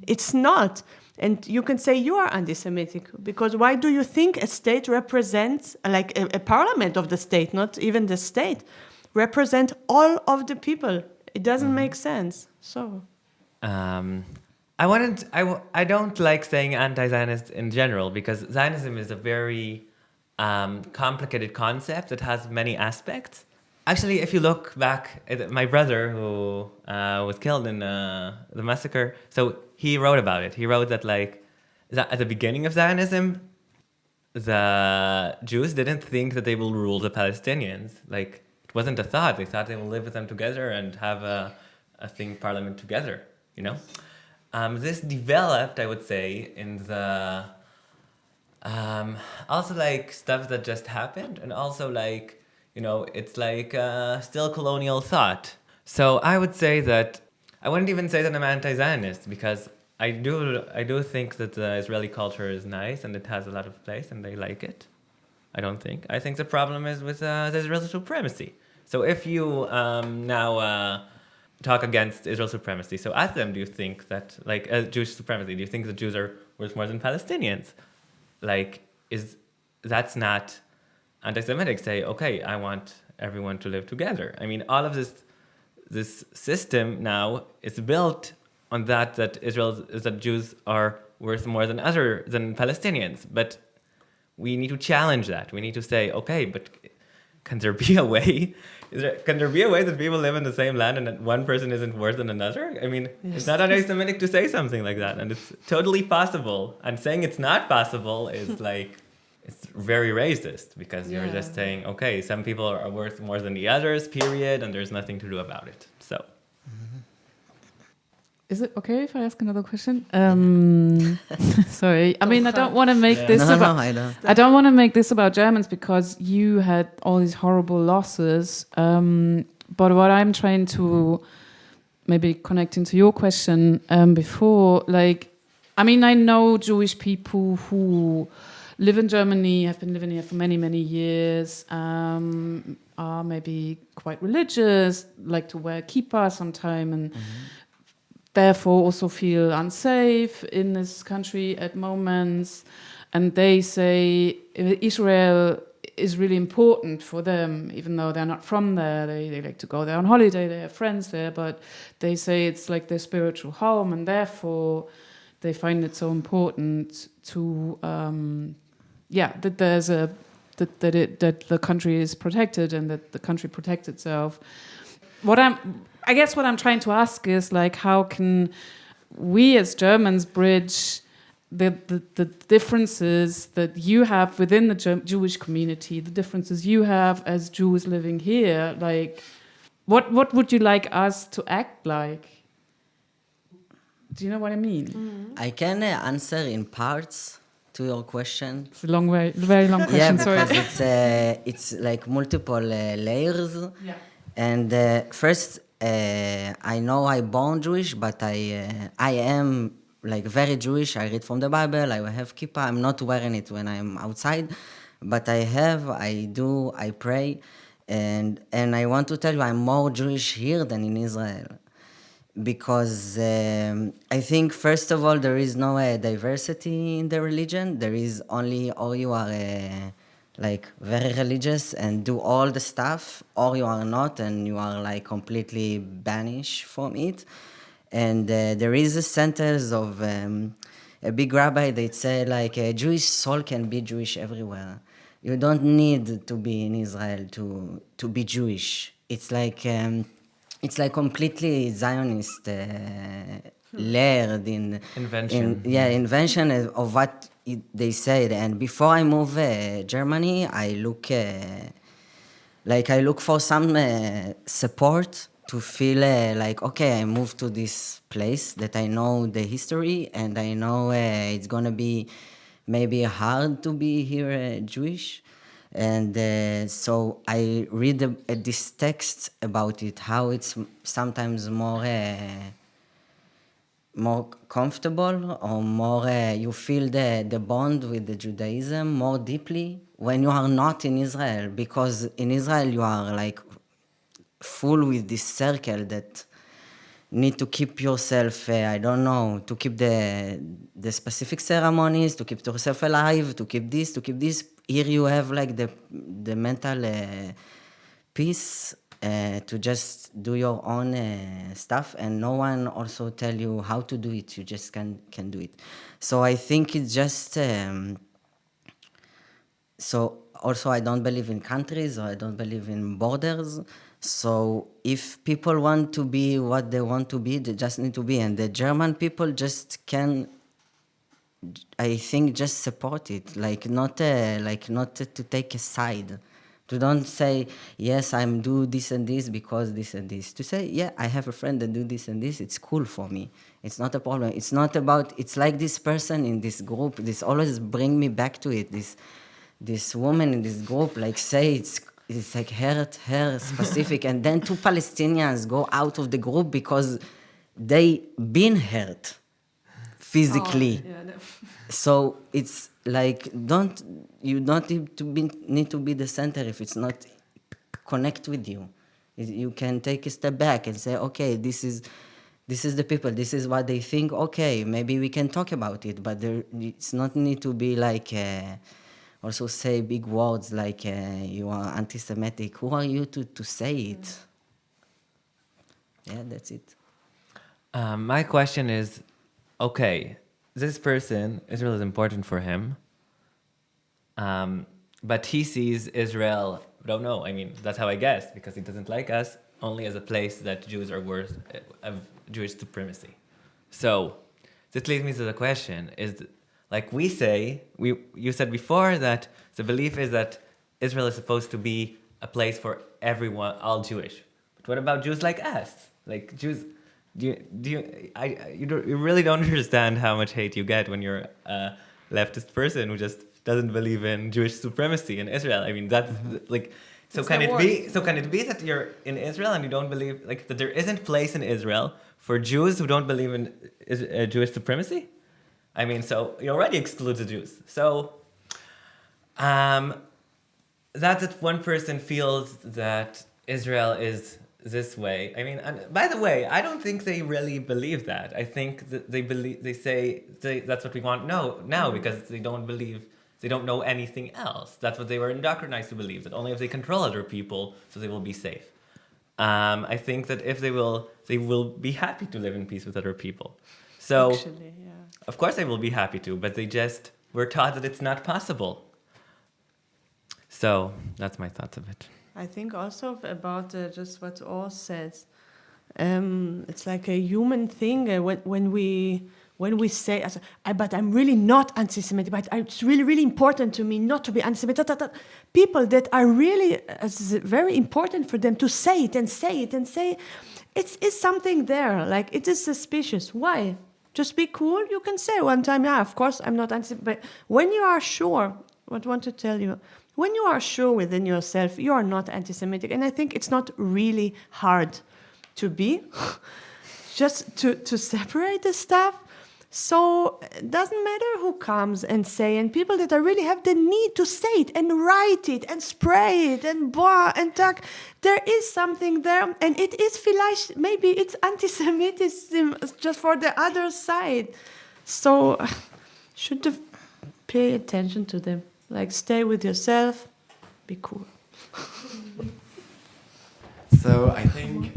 It's not. And you can say you are anti-Semitic, because why do you think a state represents, like a parliament of the state, not even the state, represent all of the people? It doesn't make sense. So. I don't like saying anti-Zionist in general, because Zionism is a very complicated concept that has many aspects. Actually, if you look back at my brother who was killed in the massacre, so he wrote about it. He wrote that like at the beginning of Zionism, the Jews didn't think that they will rule the Palestinians. Like, it wasn't a thought. They thought they will live with them together and have a parliament together, you know? This developed, I would say, in the also like stuff that just happened, and also like, you know, it's like still colonial thought. So I would say that I wouldn't even say that I'm anti-Zionist, because I do think that the Israeli culture is nice and it has a lot of place and they like it. I think the problem is with the Israeli supremacy. So if you now talk against Israel supremacy. So ask them, do you think that, like, Jewish supremacy, do you think the Jews are worth more than Palestinians? Like, that's not anti-Semitic? Say, okay, I want everyone to live together. I mean, all of this system now is built on that Jews are worth more than Palestinians. But we need to challenge that. We need to say, okay, but can there be a way? Can there be a way that people live in the same land and that one person isn't worse than another? I mean, yes. It's not anti-Semitic to say something like that, and it's totally possible. And saying it's not possible is like, it's very racist, because you're just saying, okay, some people are worth more than the others, period, and there's nothing to do about it. So. Is it okay if I ask another question? Sorry, I mean, I don't want to make this about. I don't want to make this about Germans, because you had all these horrible losses. But what I'm trying to maybe connecting to your question before, like, I mean, I know Jewish people who live in Germany, have been living here for many, many years, are maybe quite religious, like to wear kippah sometime, and therefore also feel unsafe in this country at moments. And they say Israel is really important for them, even though they're not from there. They like to go there on holiday, they have friends there, but they say it's like their spiritual home, and therefore they find it so important to, that there's that the country is protected and that the country protects itself. I guess what I'm trying to ask is, like, how can we as Germans bridge the differences that you have within the Jewish community, the differences you have as Jews living here? Like, what would you like us to act like? Do you know what I mean? I can answer in parts to your question. It's a very long question. Yeah, Sorry. because it's like multiple layers. Yeah. And first, I know I born Jewish, but I am like very Jewish. I read from the Bible. I have kippah. I'm not wearing it when I'm outside, but I do, I pray, and I want to tell you, I'm more Jewish here than in Israel, because I think first of all there is no diversity in the religion. There is only, or you are like very religious and do all the stuff, or you are not and you are like completely banished from it. And there is a sentence of a big rabbi that say, like, a Jewish soul can be Jewish everywhere. You don't need to be in Israel to be Jewish. It's like completely Zionist layered in Invention. invention of what they said. And before I move Germany, I look for some support to feel like, okay, I moved to this place that I know the history, and I know it's gonna be maybe hard to be here Jewish. And so I read this text about it, how it's sometimes more comfortable, or more you feel the bond with the Judaism more deeply when you are not in Israel, because in Israel you are like full with this circle that need to keep yourself, to keep the specific ceremonies, to keep yourself alive, to keep this. Here you have like the mental peace to just do your own stuff, and no one also tell you how to do it. You just can do it. So I think it's just so also I don't believe in countries, or I don't believe in borders. So if people want to be what they want to be, they just need to be. And the German people just can, I think, just support it, not to take a side. To don't say, yes, I'm do this and this because this and this. To say, yeah, I have a friend that do this and this. It's cool for me. It's not a problem. It's not about, it's like this person in this group. This always bring me back to it. This woman in this group, like, say it's like her specific, and then two Palestinians go out of the group because they been hurt physically. Oh, yeah, no. So it's like, you don't need to be the center if it's not connect with you. You can take a step back and say, okay, this is the people, this is what they think. Okay, maybe we can talk about it, but it's not need to be like. Also say big words like you are anti-Semitic. Who are you to say it? Yeah, that's it. My question is, okay, this person, Israel is important for him, but he sees Israel, don't know, I mean, that's how I guess, because he doesn't like us, only as a place that Jews are worth of Jewish supremacy. So this leads me to the question, like we say, you said before that the belief is that Israel is supposed to be a place for everyone, all Jewish. But what about Jews like us? Like Jews, you really don't understand how much hate you get when you're a leftist person who just doesn't believe in Jewish supremacy in Israel. I mean, that's like, So It's can the it worst. be? So can it be that you're in Israel and you don't believe like that there isn't place in Israel for Jews who don't believe in Jewish supremacy? I mean, so you already exclude the Jews. So that one person feels that Israel is this way. I mean, and by the way, I don't think they really believe that. I think that they say that's what we want now because they don't believe. They don't know anything else. That's what they were indoctrinized to believe, that only if they control other people, so they will be safe. I think that if they will be happy to live in peace with other people. So, Actually, yeah. of course they will be happy to, but they just were taught that it's not possible. So, that's my thoughts of it. I think also about just what Or says. It's like a human thing when we say, but I'm really not anti-Semitic, but it's really, really important to me not to be anti-Semitic. People that are really, it's very important for them to say it and say it and say, it's something there, like it is suspicious. Why? Just be cool. You can say one time, yeah, of course I'm not anti-Semitic. But when you are sure, what I want to tell you, when you are sure within yourself, you are not anti-Semitic. And I think it's not really hard to be, just to separate the stuff. So it doesn't matter who comes and say, and people that are really have the need to say it and write it and spray it and blah and talk. There is something there, and it is vielleicht, maybe it's anti-Semitism just for the other side. So should pay attention to them. Like stay with yourself, be cool. So I think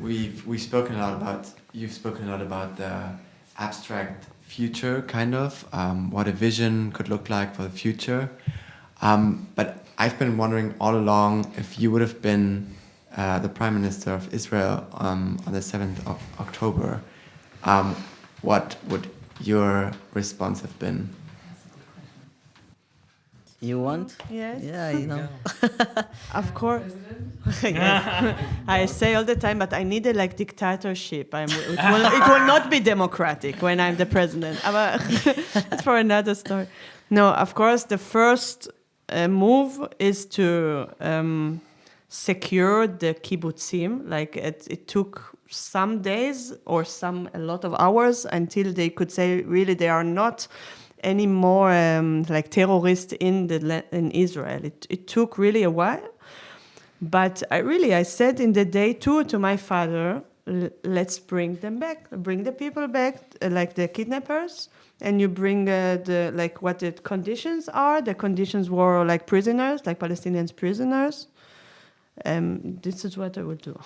you've spoken a lot about the abstract future, kind of what a vision could look like for the future. But I've been wondering all along if you would have been the Prime Minister of Israel on the 7th of October, what would your response have been? You want? Yes. Yeah, you know. Of course. Yes. I say all the time, but I need a like dictatorship. It will not be democratic when I'm the president. It's for another story. No, of course, the first move is to secure the kibbutzim. Like it took some days or a lot of hours until they could say really they are not any more like terrorists in Israel. It took really a while, but I said in the day too to my father, let's bring them back, bring the people back, like the kidnappers, and you bring what the conditions are. The conditions were like prisoners, like Palestinians prisoners. This is what I would do.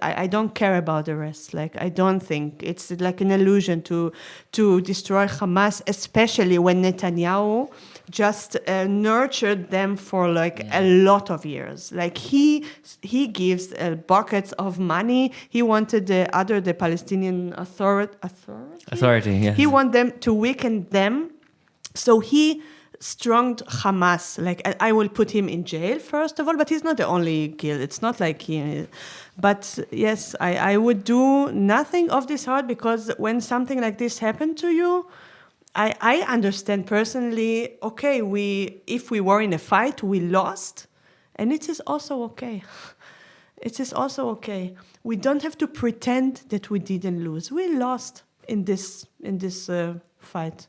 I don't care about the rest. Like I don't think it's like an illusion to destroy Hamas, especially when Netanyahu just nurtured them for a lot of years. Like he gives buckets of money. He wanted the Palestinian authority. Yes. He wanted them to weaken them, so he stronged Hamas. Like I will put him in jail first of all, but he's not the only kill. It's not like he. But yes, I would do nothing of this sort, because when something like this happened to you, I understand personally. Okay, if we were in a fight, we lost, and it is also okay. It is also okay. We don't have to pretend that we didn't lose. We lost in this fight.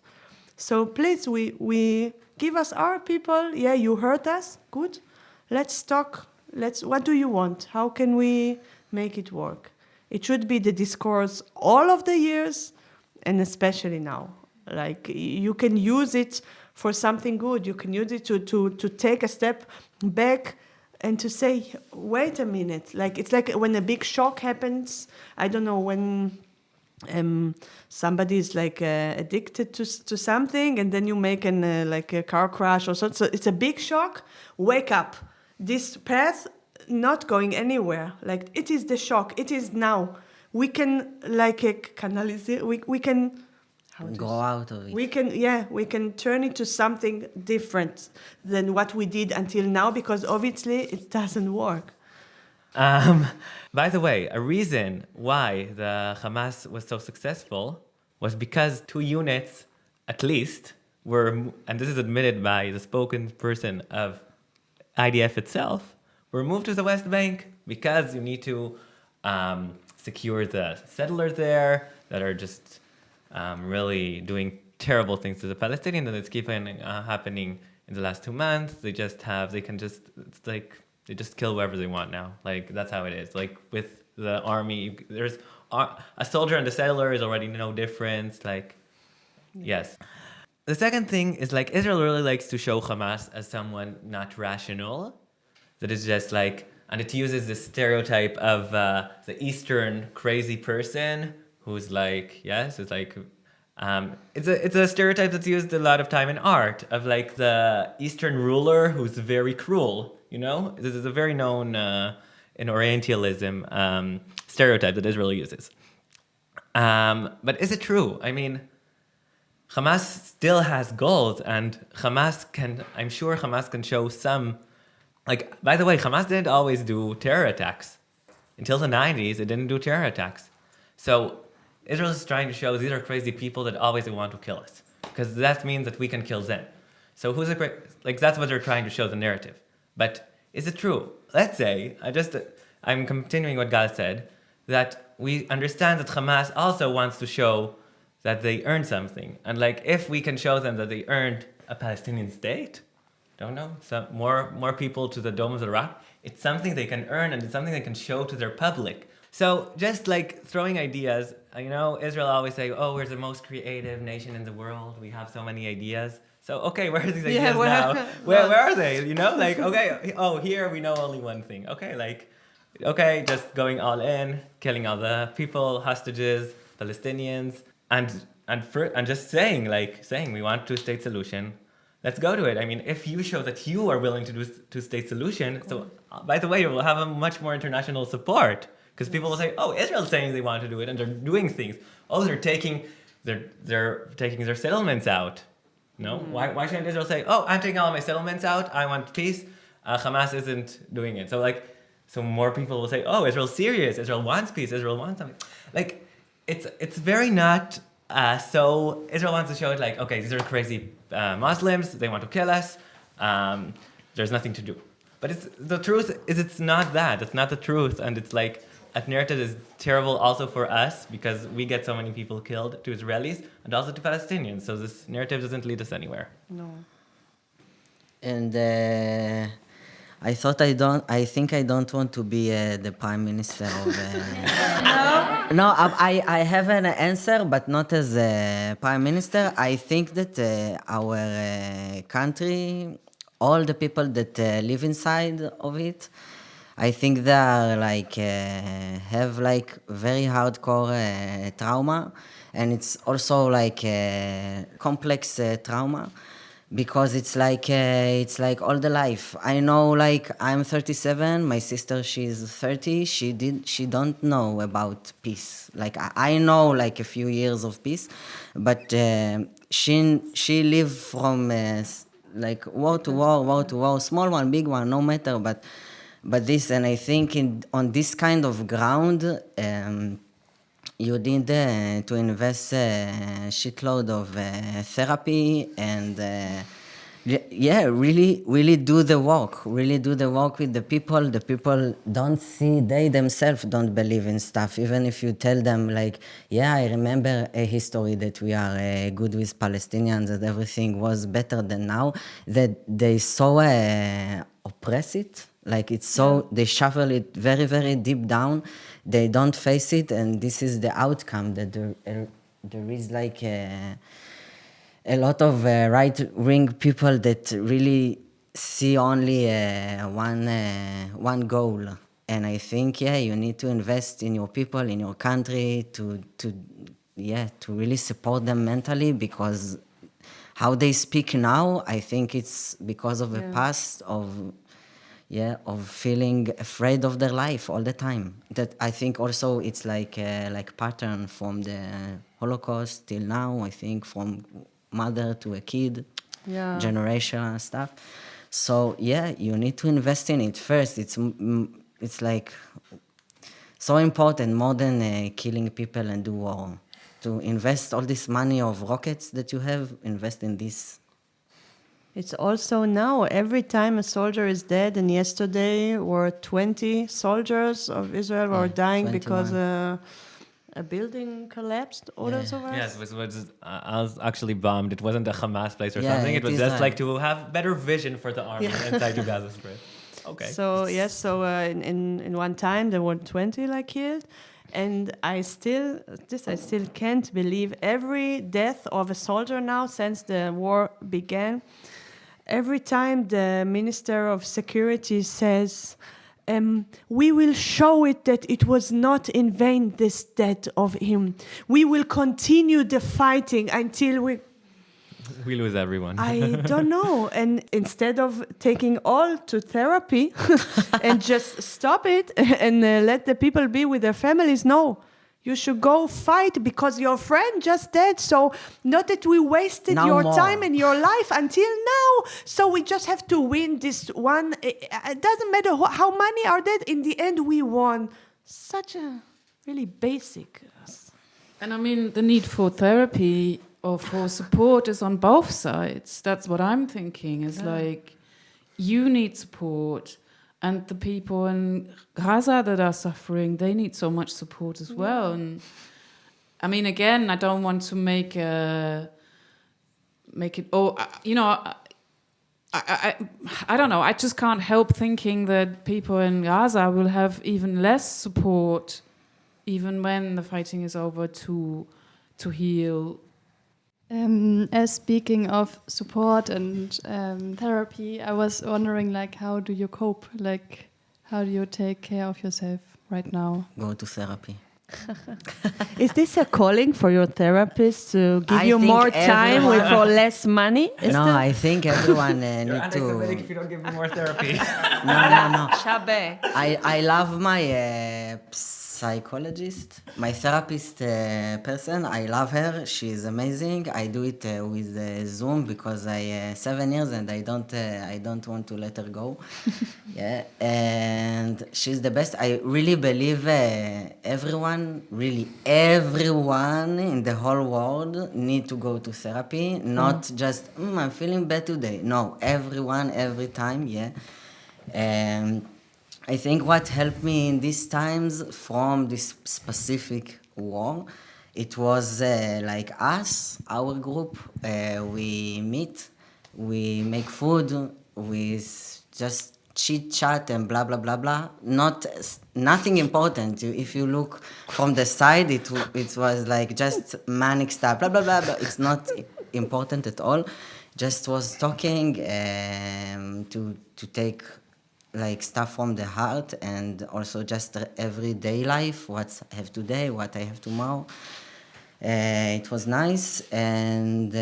So please, we give us our people. Yeah, you hurt us. Good. Let's talk. What do you want? How can we make it work? It should be the discourse all of the years, and especially now. Like you can use it for something good. You can use it to take a step back and to say, wait a minute. Like it's like when a big shock happens. I don't know, when somebody is addicted to something, and then you make a car crash or something. So it's a big shock. Wake up. This path not going anywhere. Like it is the shock. It is now. We can canalize it. We can Go out of it. we can turn it to something different than what we did until now, because obviously it doesn't work. By the way, a reason why the Hamas was so successful was because 2 units, at least, were, and this is admitted by the spoken person of IDF itself were moved to the West Bank because you need to secure the settlers there that are just really doing terrible things to the Palestinians, and it's keeping happening in the last 2 months. They just kill whoever they want now. Like, that's how it is. Like, with the army, there's a soldier and a settler is already no difference. Like, yes. The second thing is, like, Israel really likes to show Hamas as someone not rational. That is just like, and it uses this stereotype of the Eastern crazy person who's like, yes, it's like, it's a stereotype that's used a lot of time in art of like the Eastern ruler who's very cruel. You know, this is a very known in Orientalism stereotype that Israel uses. But is it true? I mean, Hamas still has goals, and I'm sure Hamas can show some. Like, by the way, Hamas didn't always do terror attacks. Until the 90s, it didn't do terror attacks. So Israel is trying to show these are crazy people that always want to kill us, because that means that we can kill them. So that's what they're trying to show, the narrative. But is it true? Let's say, I'm continuing what Gal said, that we understand that Hamas also wants to show that they earned something. And like, if we can show them that they earned a Palestinian state, don't know, some more people to the Dome of the Rock, it's something they can earn, and it's something they can show to their public. So just like throwing ideas, you know, Israel always say, oh, we're the most creative nation in the world. We have so many ideas. So, okay, where are these ideas now? Where are they? You know, like, okay, oh, here we know only one thing. Okay, just going all in, killing all the people, hostages, Palestinians, and just saying we want two-state solution. Let's go to it. I mean, if you show that you are willing to do two-state solution, so by the way, you will have a much more international support, because people will say, "Oh, Israel's saying they want to do it, and they're doing things. Oh, they're taking their settlements out. No, why shouldn't Israel say, "Oh, I'm taking all my settlements out. I want peace. Hamas isn't doing it." So more people will say, "Oh, Israel's serious. Israel wants peace. Israel wants something." Like, it's very not. So Israel wants to show it like, okay, these are crazy Muslims. They want to kill us. There's nothing to do. But the truth is, it's not that. It's not the truth, and it's like, that narrative is terrible also for us, because we get so many people killed, to Israelis and also to Palestinians. So this narrative doesn't lead us anywhere. No. And I think I don't want to be the prime minister of. No, I have an answer, but not as a prime minister. I think that our country, all the people that live inside of it, I think they are like have like very hardcore trauma, and it's also like complex trauma, because it's like all the life. I know, like, I'm 37, my sister, she's 30, she don't know about peace. Like, I know like a few years of peace, but she live from like war to war, small one, big one, no matter, but this, and I think on this kind of ground, you need to invest a shitload of therapy and really do the work with the people. The people don't see, they themselves don't believe in stuff, even if you tell them like, yeah, I remember a history that we are good with Palestinians, that everything was better than now, that they so oppress it. Like, it's so, they shuffle it very, very deep down. They don't face it, and this is the outcome, that there is like a lot of right-wing people that really see only one goal. And I think, you need to invest in your people, in your country, to really support them mentally, because how they speak now, I think it's because of the past of feeling afraid of their life all the time. That I think also it's like pattern from the Holocaust till now. I think from mother to a kid, generational stuff. So you need to invest in it first. It's like so important, more than killing people and do war. To invest all this money of rockets that you have, invest in this. It's also now, every time a soldier is dead, and yesterday were 20 soldiers of Israel were dying 21. because a building collapsed. All Yeah. those of us. Yes, it was I was actually bombed. It wasn't a Hamas place or Yeah, something. It it was is just a- like to have better vision for the army inside the Gaza Strip. Okay. So yes, so in one time there were 20 like killed, and I still can't believe every death of a soldier now since the war began. Every time the Minister of Security says, we will show it that it was not in vain, this death of him. We will continue the fighting until We lose everyone. I don't know. And instead of taking all to therapy and just stop it and let the people be with their families, no. You should go fight because your friend just dead. So not that we wasted No your more. time and your life until now. So we just have to win this one. It doesn't matter how many are dead. In the end, we won. Such a really basic. And I mean, the need for therapy or for support is on both sides. That's what I'm thinking. Is like, you need support, and the people in Gaza that are suffering, they need so much support as well. And I mean, again, I don't want to make it. Oh, you know. I don't know. I just can't help thinking that people in Gaza will have even less support, even when the fighting is over, to heal. As speaking of support and therapy, I was wondering, like, how do you cope? Like, how do you take care of yourself right now? Go to therapy. Is this a calling for your therapist to give I you think more time with everyone- for less money? Is No, that- I think everyone You're need anti-Semitic to. if you don't give me more therapy. No. Shabe. I love my psychologist, my therapist person. I love her. She's amazing. I do it with Zoom because I 7 years and I don't want to let her go. Yeah, and she's the best. I really believe everyone in the whole world need to go to therapy. Not just I'm feeling bad today. No, everyone, every time. Yeah. I think what helped me in these times from this specific war, it was like us, our group, we meet, we make food, we just chit chat and blah blah blah blah. Nothing important. If you look from the side, it was like just manic stuff, blah blah blah. But it's not important at all. Just was talking to take like stuff from the heart, and also just everyday life, what I have today, what I have tomorrow. It was nice, and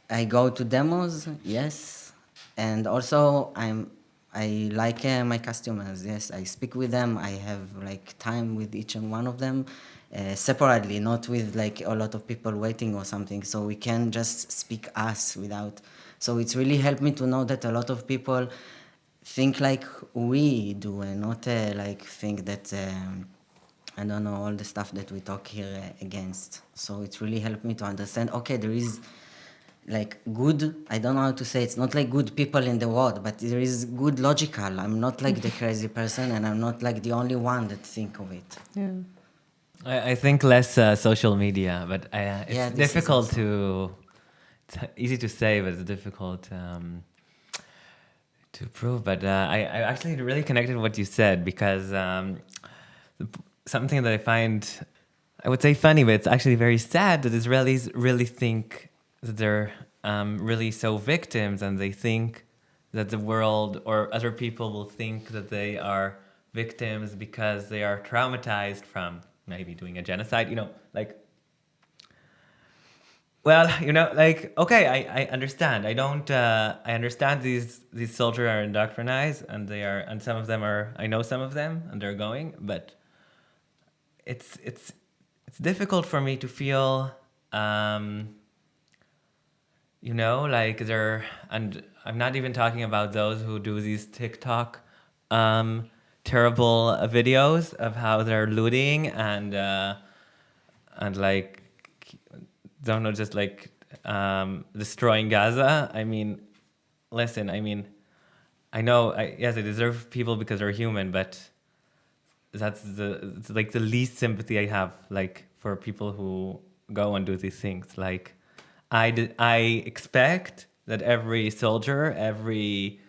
I go to demos, yes, and also I like my customers, yes, I speak with them, I have like time with each and one of them, separately, not with like a lot of people waiting or something, so we can just speak us without, so it's really helped me to know that a lot of people think like we do and not like think that I don't know all the stuff that we talk here against. So it's really helped me to understand, okay, there is like good, I don't know how to say, it's not like good people in the world, but there is good logical. I'm not like the crazy person, and I'm not like the only one that think of it. Yeah. I think less social media, but it's Yeah, this is difficult also- it's easy to say, but it's difficult to prove. But I actually really connected what you said, because something that I find, I would say funny, but it's actually very sad, that Israelis really think that they're really so victims, and they think that the world or other people will think that they are victims because they are traumatized from maybe doing a genocide, like, well, like, okay, I understand. I don't. I understand these soldiers are indoctrinated, and some of them are. I know some of them, and they're going. But it's difficult for me to feel, like they're. And I'm not even talking about those who do these TikTok, terrible videos of how they're looting and like, don't know, just like destroying Gaza. I mean, listen, I know, yes, I deserve people because they're human, but it's like the least sympathy I have, like, for people who go and do these things. Like, I expect that every soldier, every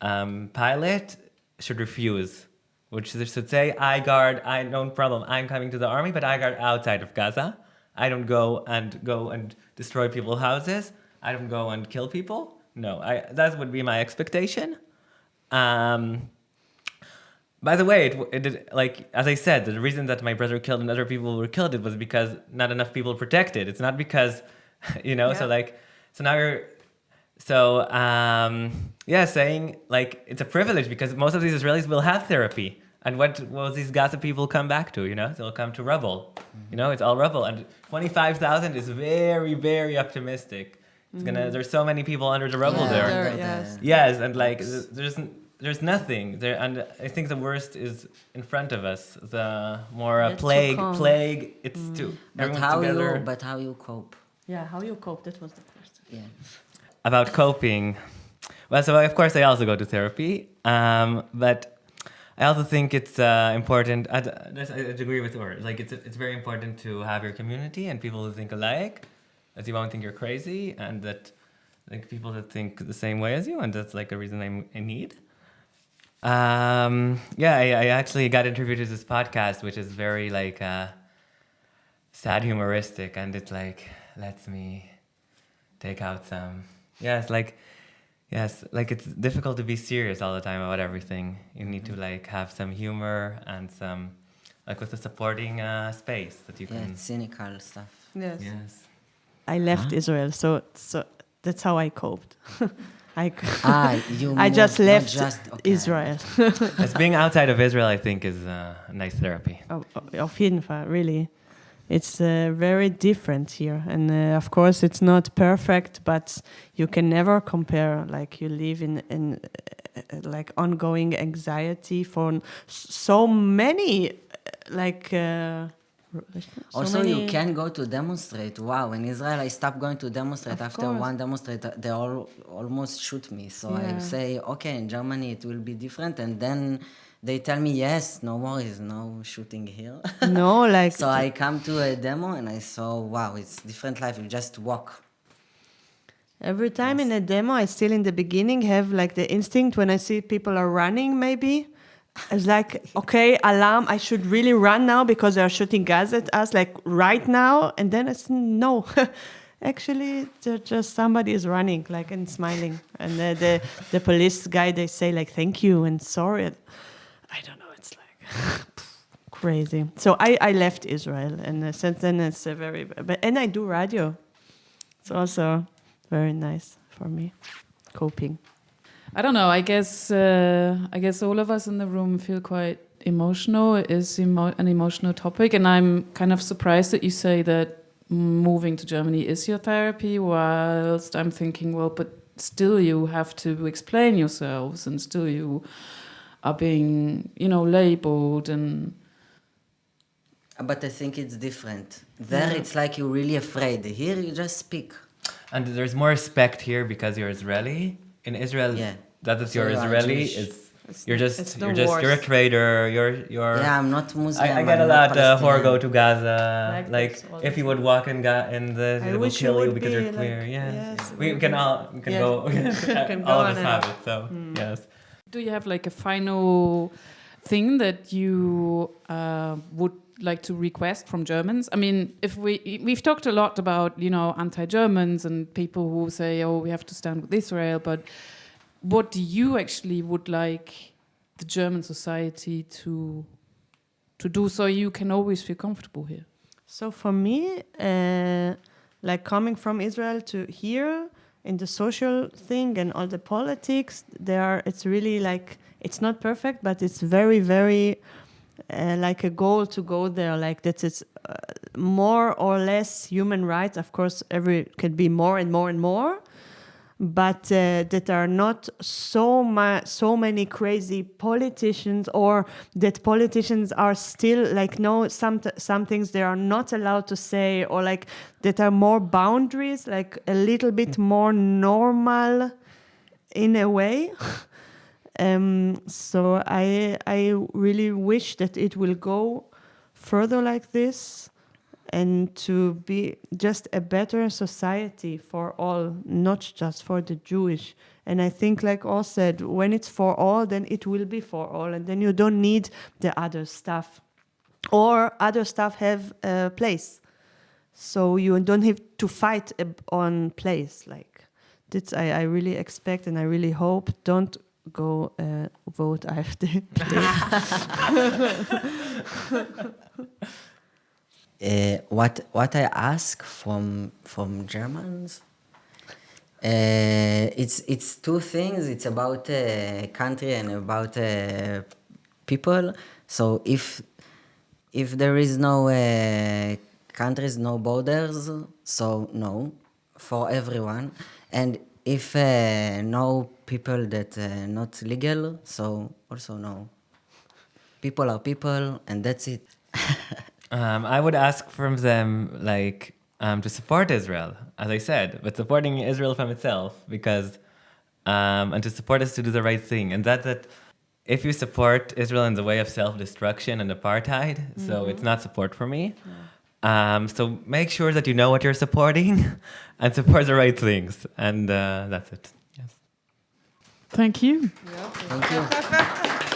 pilot should refuse, which they should say, no problem, I'm coming to the army, but I guard outside of Gaza. I don't go and destroy people's houses. I don't go and kill people. No, that would be my expectation. By the way, like, as I said, the reason that my brother killed and other people were killed, it was because not enough people protected. It's not because, saying, like, it's a privilege because most of these Israelis will have therapy. And what will these Gaza people come back to, They'll come to rubble. It's all rubble. And 25,000 is very, very optimistic. It's there's so many people under the rubble there. Yes, and like, there's nothing there. And I think the worst is in front of us. The more plague, it's too. But how you cope? Yeah, how you cope, that was the question. Yeah. About coping. Well, so of course I also go to therapy, but I also think it's important. I agree with Ur. Like, it's very important to have your community and people who think alike, that you won't think you're crazy, and that, like, people that think the same way as you, and that's like a reason I need. I actually got interviewed to this podcast, which is very like sad humoristic, and it like lets me take out some. It's difficult to be serious all the time about everything. You need to like have some humor and some, like, with a supporting space that you can. Yeah, cynical stuff. Yes. Yes. I left Israel, so that's how I coped. I moved, just left okay. Israel. As being outside of Israel, I think, is a nice therapy. Auf jeden Fall, really. It's very different here. And of course, it's not perfect, but you can never compare. Like, you live in like ongoing anxiety for so many, like... Also, you can go to demonstrate. Wow, in Israel, I stopped going to demonstrate. After one demonstrate, they all almost shoot me. So I say, okay, in Germany it will be different. And then they tell me, yes, no worries, no shooting here. No, like... So I come to a demo and I saw, wow, it's different life. You just walk. Every time in a demo, I still in the beginning have like the instinct when I see people are running, maybe. It's like, okay, alarm, I should really run now because they're shooting gas at us, like right now. And then it's no. Actually, just somebody is running, like, and smiling. And the police guy, they say like, thank you and sorry. I don't know, it's like crazy. So I left Israel, and since then it's and I do radio. It's also very nice for me, coping. I don't know. I guess all of us in the room feel quite emotional. It is an emotional topic, and I'm kind of surprised that you say that moving to Germany is your therapy. Whilst I'm thinking, well, but still you have to explain yourselves, and still you are being, labeled and. But I think it's different. There, it's like you're really afraid. Here, you just speak. And there's more respect here because you're Israeli. In Israel, that is, you're Israeli. You're a traitor. You're. Yeah, I'm not Muslim. I get a lot. Go to Gaza. Like if you would walk in they will kill you because you're queer. Yes. We can go. All of us have it. So yes. Do you have like a final thing that you would like to request from Germans? I mean, if we've talked a lot about, anti-Germans and people who say, oh, we have to stand with Israel, but what do you actually would like the German society to do so you can always feel comfortable here? So for me, like coming from Israel to here in the social thing and all the politics, it's really like, it's not perfect, but it's very, very like a goal to go there, like that it's more or less human rights. Of course, can be more and more and more. but that are not so many crazy politicians, or that politicians are still like some things they are not allowed to say, or like that are more boundaries, like a little bit more normal in a way. So I really wish that it will go further like this, and to be just a better society for all, not just for the Jewish. And I think, like all said, when it's for all, then it will be for all, and then you don't need the other stuff, or other stuff have a place, so you don't have to fight on place. Like this, I really expect, and I really hope. Don't go vote AfD. What I ask from Germans, it's two things. It's about country and about people. So if there is no countries, no borders, so no for everyone. And if no people that not legal, so also no. People are people, and that's it. I would ask from them, like, to support Israel, as I said, but supporting Israel from itself, because, and to support us to do the right thing. And that if you support Israel in the way of self-destruction and apartheid, so it's not support for me. So make sure that you know what you're supporting and support the right things. And that's it. Yes. Thank you. Thank you.